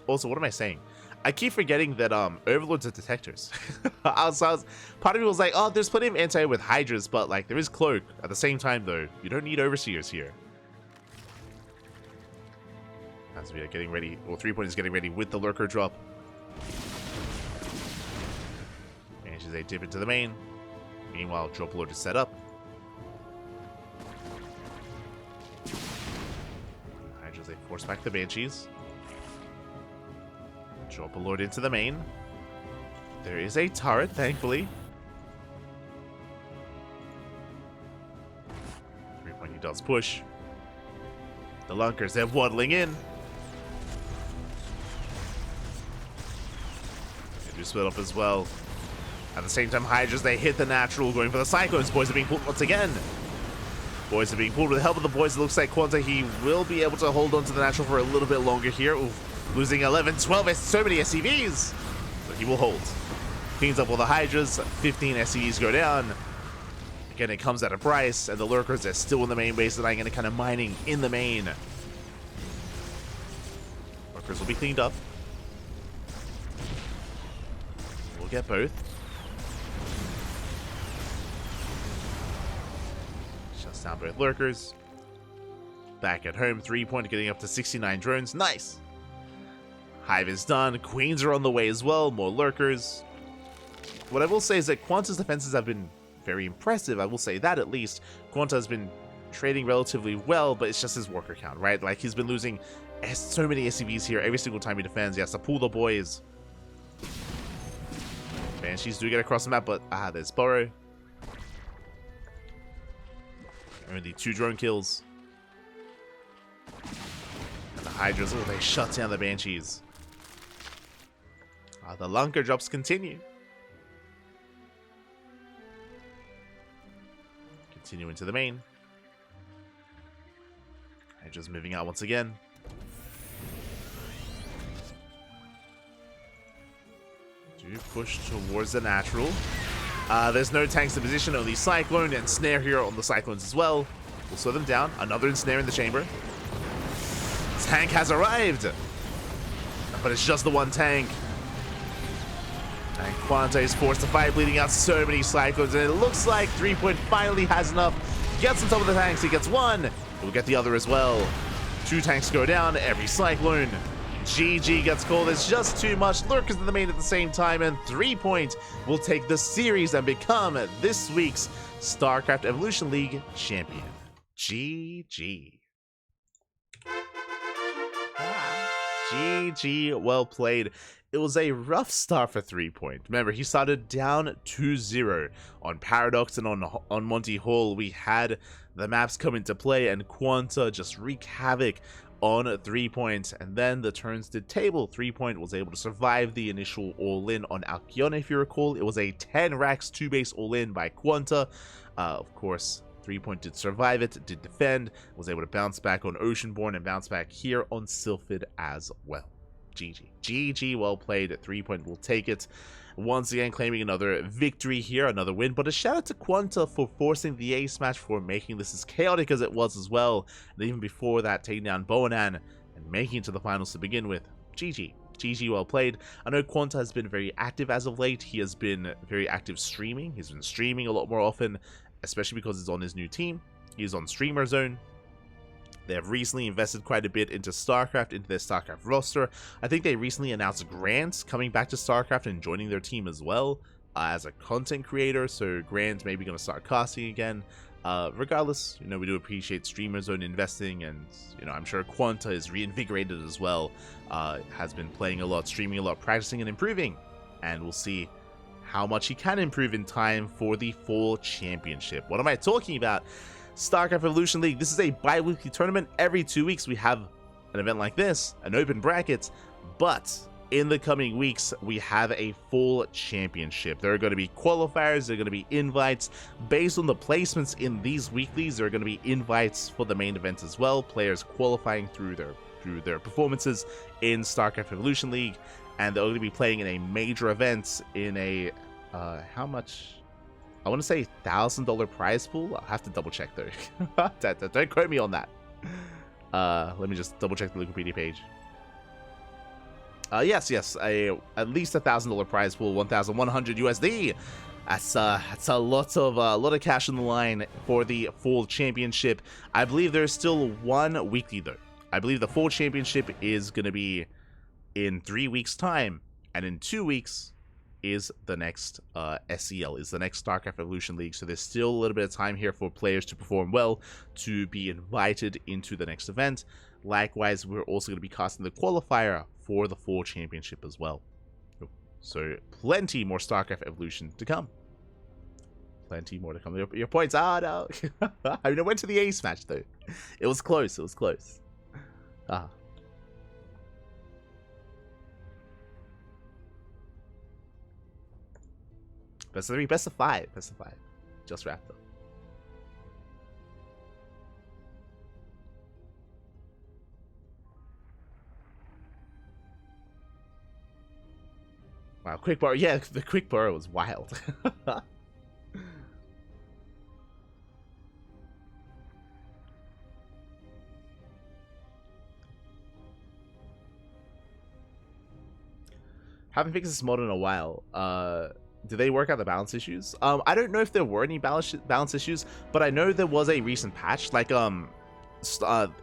Also, what am I saying? I keep forgetting that Overlords are detectors. part of me was like, oh, there's plenty of anti with Hydras, but like there is Cloak. At the same time, though, you don't need Overseers here. As we are getting ready, or 3-point is getting ready with the Lurker drop. Manages a dip into the main. Meanwhile, Drop Lord is set up. Hydras, they force back the Banshees. Drop a Lord into the main. There is a turret, thankfully. 3-point, he does push. The Lunkers, they're waddling in. They do split up as well. At the same time, Hydras, they hit the natural, going for the Cyclones. Boys are being pulled once again. Boys are being pulled with the help of the boys. It looks like QuanTa, he will be able to hold on to the natural for a little bit longer here. Oof. Losing 11, 12, so many SCVs. But he will hold. Cleans up all the Hydras. 15 SCVs go down. Again, it comes at a price. And the Lurkers are still in the main base. And I'm going to kind of mining in the main. Lurkers will be cleaned up. We'll get both. Shuts down both Lurkers. Back at home, 3-point, getting up to 69 drones. Nice. Hive is done. Queens are on the way as well. More Lurkers. What I will say is that QuanTa's defenses have been very impressive. I will say that at least. QuanTa has been trading relatively well, but it's just his worker count, right? Like, he's been losing so many SCVs here every single time he defends. He has to pull the boys. Banshees do get across the map, but there's Burrow. Only 2 drone kills. And the Hydras, they shut down the Banshees. The Lunker drops continue. Continue into the main. Just moving out once again. Do push towards the natural. There's no tanks in position, only Cyclone and Snare here on the Cyclones as well. We'll slow them down. Another Ensnare in the chamber. Tank has arrived. But it's just the one tank. And QuanTa is forced to fight, bleeding out so many Cyclones. And it looks like threepoint finally has enough. Gets on top of the tanks. He gets one. We'll get the other as well. 2 tanks go down. Every Cyclone. GG gets called. It's just too much. Lurkers in the main at the same time. And threepoint will take the series and become this week's StarCraft Evolution League champion. GG. GG, well played. It was a rough start for threepoint. Remember, he started down 2-0 on Paradox and on Monty Hall. We had the maps come into play, and QuanTa just wreak havoc on threepoint, and then the turns did table. Threepoint was able to survive the initial all-in on Alcyone, if you recall. It was a 10 racks 2-base all-in by QuanTa. Of course, threepoint did survive it, did defend, was able to bounce back on Oceanborn and bounce back here on Sylphid as well. GG. GG, well played. Threepoint will take it. Once again, claiming another victory here, another win. But a shout out to QuanTa for forcing the ace match, for making this as chaotic as it was as well. And even before that, taking down Boanan and making it to the finals to begin with. GG. GG, well played. I know QuanTa has been very active as of late. He has been very active streaming. He's been streaming a lot more often, especially because he's on his new team. He's on Streamer Zone. They have recently invested quite a bit into StarCraft, into their StarCraft roster. I think they recently announced Grant coming back to StarCraft and joining their team as well as a content creator. So Grant maybe going to start casting again. Regardless, you know, we do appreciate Streamer Zone investing, and you know, I'm sure QuanTa is reinvigorated as well. Has been playing a lot, streaming a lot, practicing and improving, and we'll see how much he can improve in time for the full championship. What am I talking about? StarCraft Evolution League. This is a bi-weekly tournament. Every 2 weeks we have an event like this, an open bracket, but in the coming weeks we have a full championship. There are going to be qualifiers, there are going to be invites. Based on the placements in these weeklies, there are going to be invites for the main event as well, players qualifying through their performances in StarCraft Evolution League, and they're going to be playing in a major event in a how much? I want to say $1,000 prize pool. I'll have to double check though. Don't quote me on that. Let me just double check the Wikipedia page. Yes, at least $1,000 prize pool, 1,100 USD. That's a lot of cash on the line for the full championship. I believe there's still one weekly though. I believe the full championship is going to be in 3 weeks' time, and in 2 weeks is the next SEL, is the next StarCraft Evolution League. So there's still a little bit of time here for players to perform well, to be invited into the next event. Likewise, we're also going to be casting the qualifier for the full championship as well. So plenty more StarCraft Evolution to come. Plenty more to come. Your points. Ah, no. I mean, I went to the ace match though. It was close. It was close. Ah. Best of 3, best of 5, best of 5. Just wrapped up. Wow, quick borrow. Yeah, the quick borrow was wild. Haven't fixed this mod in a while. Did they work out the balance issues? I don't know if there were any balance issues, but I know there was a recent patch. Like the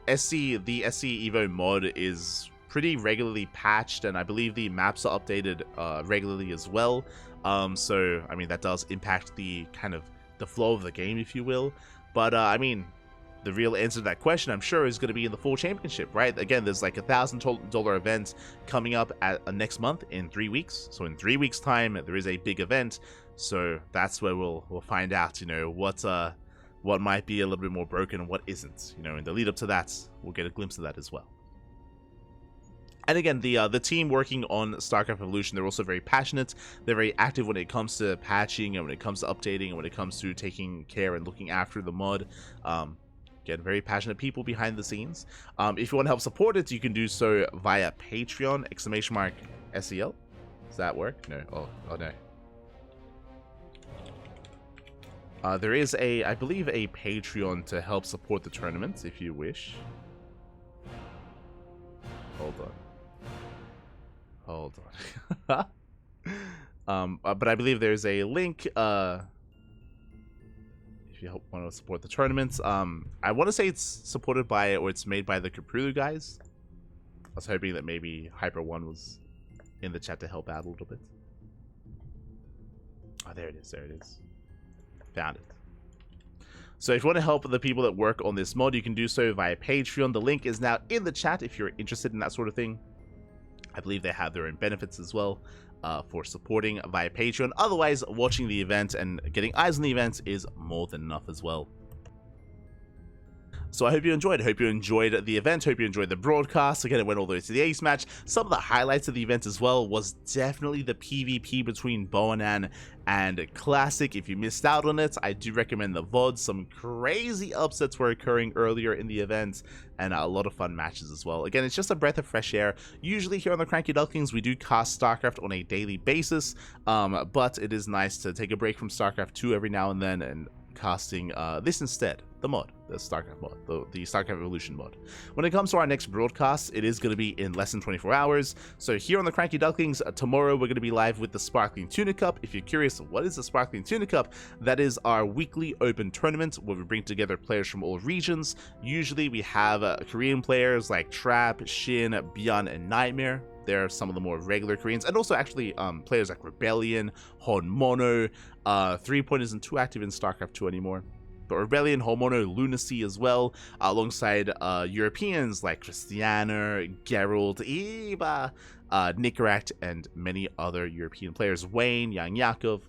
SC Evo mod is pretty regularly patched, and I believe the maps are updated regularly as well. So I mean, that does impact the kind of the flow of the game, if you will. But I mean, the real answer to that question, I'm sure, is going to be in the full championship, right? Again, there's like $1,000 event coming up at next month in 3 weeks. So in 3 weeks' time, there is a big event. So that's where we'll find out, you know, what might be a little bit more broken and what isn't. You know, in the lead up to that, we'll get a glimpse of that as well. And again, the team working on StarCraft Evolution, they're also very passionate. They're very active when it comes to patching and when it comes to updating and when it comes to taking care and looking after the mod. Again, very passionate people behind the scenes. If you want to help support it, you can do so via Patreon, !SEL. Does that work? No. Oh no. There is I believe, a Patreon to help support the tournament, if you wish. Hold on. But I believe there's a link, if you want to support the tournaments. I want to say it's supported by, or it's made by the Capulu guys. I was hoping that maybe Hyper One was in the chat to help out a little bit. Oh, there it is. Found it. So if you want to help the people that work on this mod, you can do so via Patreon. The link is now in the chat if you're interested in that sort of thing. I believe they have their own benefits as well for supporting via Patreon. Otherwise, watching the event and getting eyes on the event is more than enough as well. So I hope you enjoyed. Hope you enjoyed the event. Hope you enjoyed the broadcast. Again, it went all the way to the ace match. Some of the highlights of the event as well was definitely the PvP between Boanan and Classic. If you missed out on it, I do recommend the VOD. Some crazy upsets were occurring earlier in the event, and a lot of fun matches as well. Again, it's just a breath of fresh air. Usually here on the CranKy Ducklings, we do cast StarCraft on a daily basis, but it is nice to take a break from StarCraft 2 every now and then and casting this instead, the mod, the StarCraft mod, the StarCraft Evolution mod. When it comes to our next broadcast, it is going to be in less than 24 hours. So here on the CranKy Ducklings, tomorrow we're going to be live with the Sparkling Tuna Cup. If you're curious, what is the Sparkling Tuna Cup? That is our weekly open tournament where we bring together players from all regions. Usually we have Korean players like Trap, Shin, Byeon, and Nightmare. They're some of the more regular Koreans, and also actually players like Rebellion, Honmono. Threepoint isn't too active in StarCraft 2 anymore, but Rebellion, Honmono, Lunacy as well, alongside Europeans like Cristiano, Geralt, Iba, Nikaract, and many other European players. Wayne, Yang Yakov.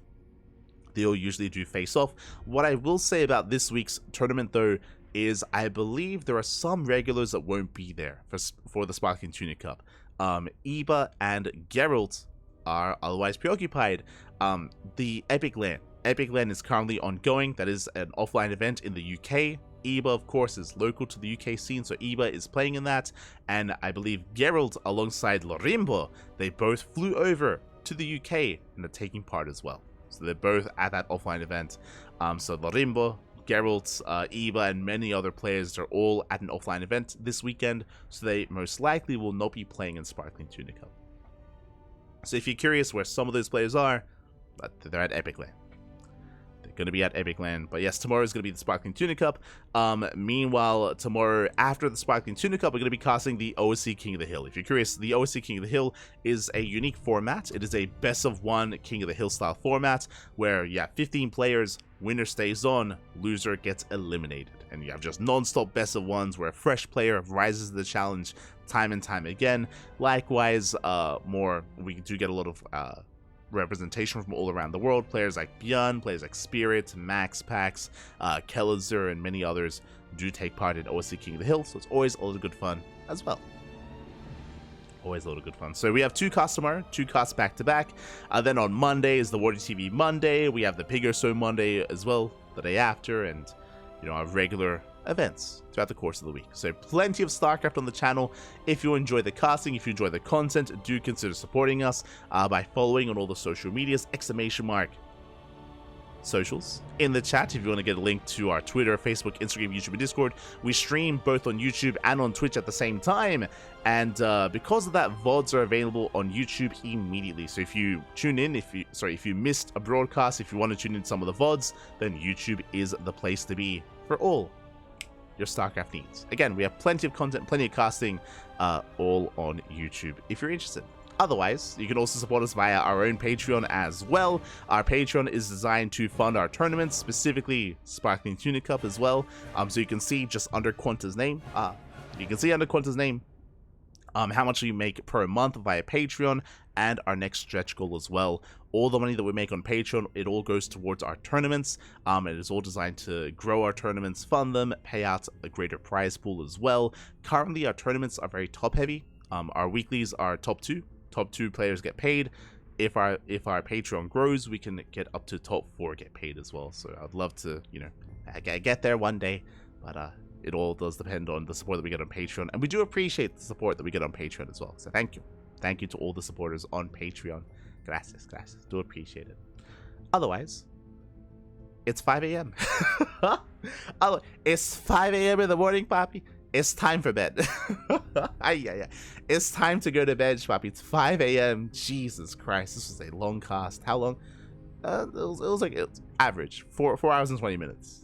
They all usually do face off. What I will say about this week's tournament, though, is I believe there are some regulars that won't be there for the Sparkling Tuna Cup. Iba and Geralt are otherwise preoccupied. The Epic LAN is currently ongoing. That is an offline event in the UK. Iba, of course, is local to the UK scene, so Iba is playing in that. And I believe Geralt, alongside Lorimbo, they both flew over to the UK and are taking part as well. So they're both at that offline event. So Lorimbo, Geralt, Iba, and many other players are all at an offline event this weekend, so they most likely will not be playing in Sparkling Tuna Cup. So if you're curious where some of those players are, they're at Epic LAN. They're going to be at Epic LAN. But yes, tomorrow is going to be the Sparkling Tuna Cup. Meanwhile, tomorrow after the Sparkling Tuna Cup, we're going to be casting the OSC King of the Hill. If you're curious, the OSC King of the Hill is a unique format. It is a best of one King of the Hill style format where, yeah, 15 players, winner stays on, loser gets eliminated. And you have just non-stop best of ones where a fresh player rises to the challenge time and time again. Likewise, we do get a lot of representation from all around the world. Players like Byeon, players like Spirit, Max Pax, Kelazur, and many others do take part in OSC King of the Hill, so it's always a lot of good fun as well. Always a lot of good fun. So we have 2 casts tomorrow, 2 casts back to back. Then on Monday is the Warrior TV Monday. We have the Pig or So Monday as well, the day after, and our regular events throughout the course of the week. So plenty of StarCraft on the channel. If you enjoy the casting, if you enjoy the content, do consider supporting us by following on all the social medias, socials in the chat. If you want to get a link to our Twitter, Facebook, Instagram, YouTube, and Discord, we stream both on YouTube and on Twitch at the same time, and because of that, VODs are available on YouTube immediately. So if you tune in, if you missed a broadcast, if you want to tune in some of the VODs, then YouTube is the place to be for all your StarCraft needs. Again, we have plenty of content, plenty of casting, all on YouTube if you're interested. Otherwise, you can also support us via our own Patreon as well. Our Patreon is designed to fund our tournaments, specifically Sparkling Tuna Cup as well. So you can see just under QuanTa's name, how much we make per month via Patreon and our next stretch goal as well. All the money that we make on Patreon, it all goes towards our tournaments. It is all designed to grow our tournaments, fund them, pay out a greater prize pool as well. Currently, our tournaments are very top heavy. Our weeklies are top 2. Top 2 players get paid. If our Patreon grows, we can get up to top 4 get paid as well. So I'd love to, get there one day, but it all does depend on the support that we get on Patreon, and we do appreciate the support that we get on Patreon as well. So thank you to all the supporters on Patreon. Gracias, do appreciate it. Otherwise, it's 5 a.m. It's 5 a.m. in the morning, Papi. It's time for bed. It's time to go to bed, Papi. It's 5 a.m. Jesus Christ, this was a long cast. How long? It was like average 4 hours and 20 minutes.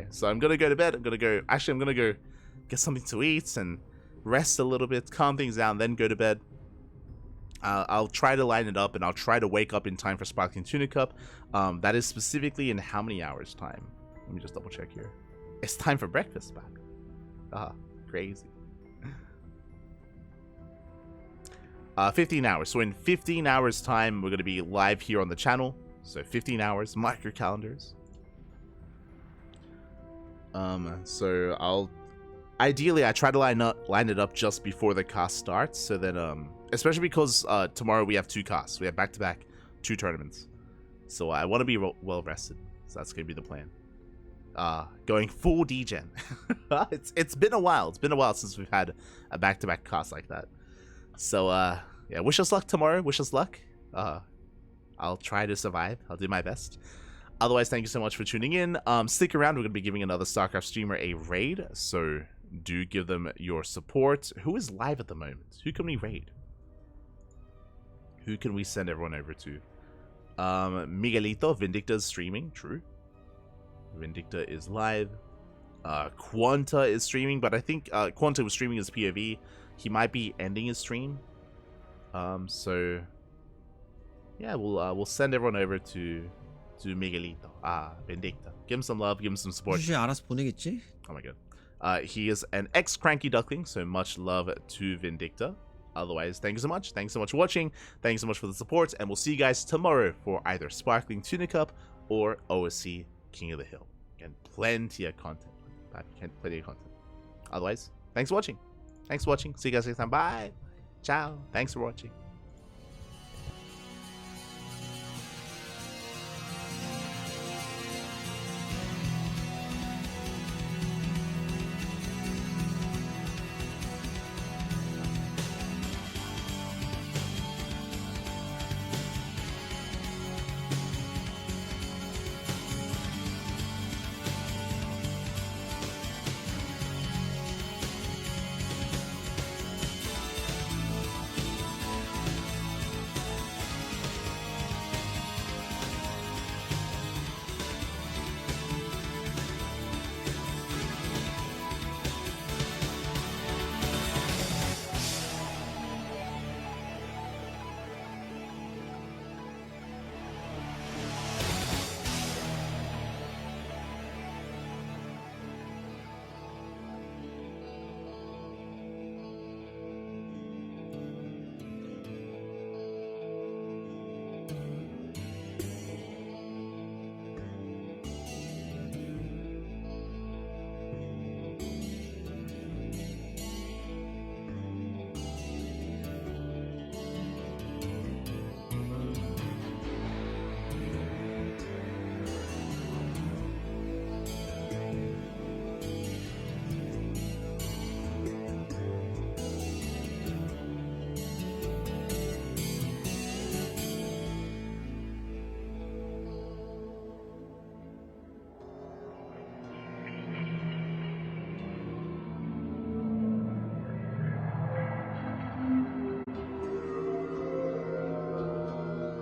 So I'm gonna go to bed. I'm gonna go get something to eat and rest a little bit, calm things down, then go to bed. I'll try to line it up, and I'll try to wake up in time for Sparkling Tuna Cup. That is specifically in how many hours time? Let me just double check here. It's time for breakfast, Papi. Crazy. 15 hours. So in 15 hours time, we're going to be live here on the channel. So 15 hours, mark your calendars. So ideally, I try to line it up just before the cast starts. So then, especially because tomorrow we have 2 casts. We have back-to-back 2 tournaments. So I want to be well rested. So that's going to be the plan. Going full degen. It's been a while. It's been a while since we've had a back-to-back cast like that. So yeah, wish us luck tomorrow. Wish us luck. I'll try to survive. I'll do my best. Otherwise, thank you so much for tuning in. Stick around. We're going to be giving another StarCraft streamer a raid, so do give them your support. Who is live at the moment? Who can we raid? Who can we send everyone over to? Miguelito, Vindicta's streaming. True. Vindicta is live. QuanTa is streaming, but I think QuanTa was streaming his POV. He might be ending his stream. So yeah, we'll send everyone over to Miguelito. Vindicta. Give him some love, give him some support. 알아서 보내겠지? Oh my god. He is an ex-CranKy Duckling, so much love to Vindicta. Otherwise, thank you so much. Thanks so much for watching. Thanks so much for the support, and we'll see you guys tomorrow for either Sparkling Tuna Cup or OSC King of the Hill. Again, plenty of content. Plenty of content. Otherwise, thanks for watching. Thanks for watching. See you guys next time. Bye. Ciao. Thanks for watching.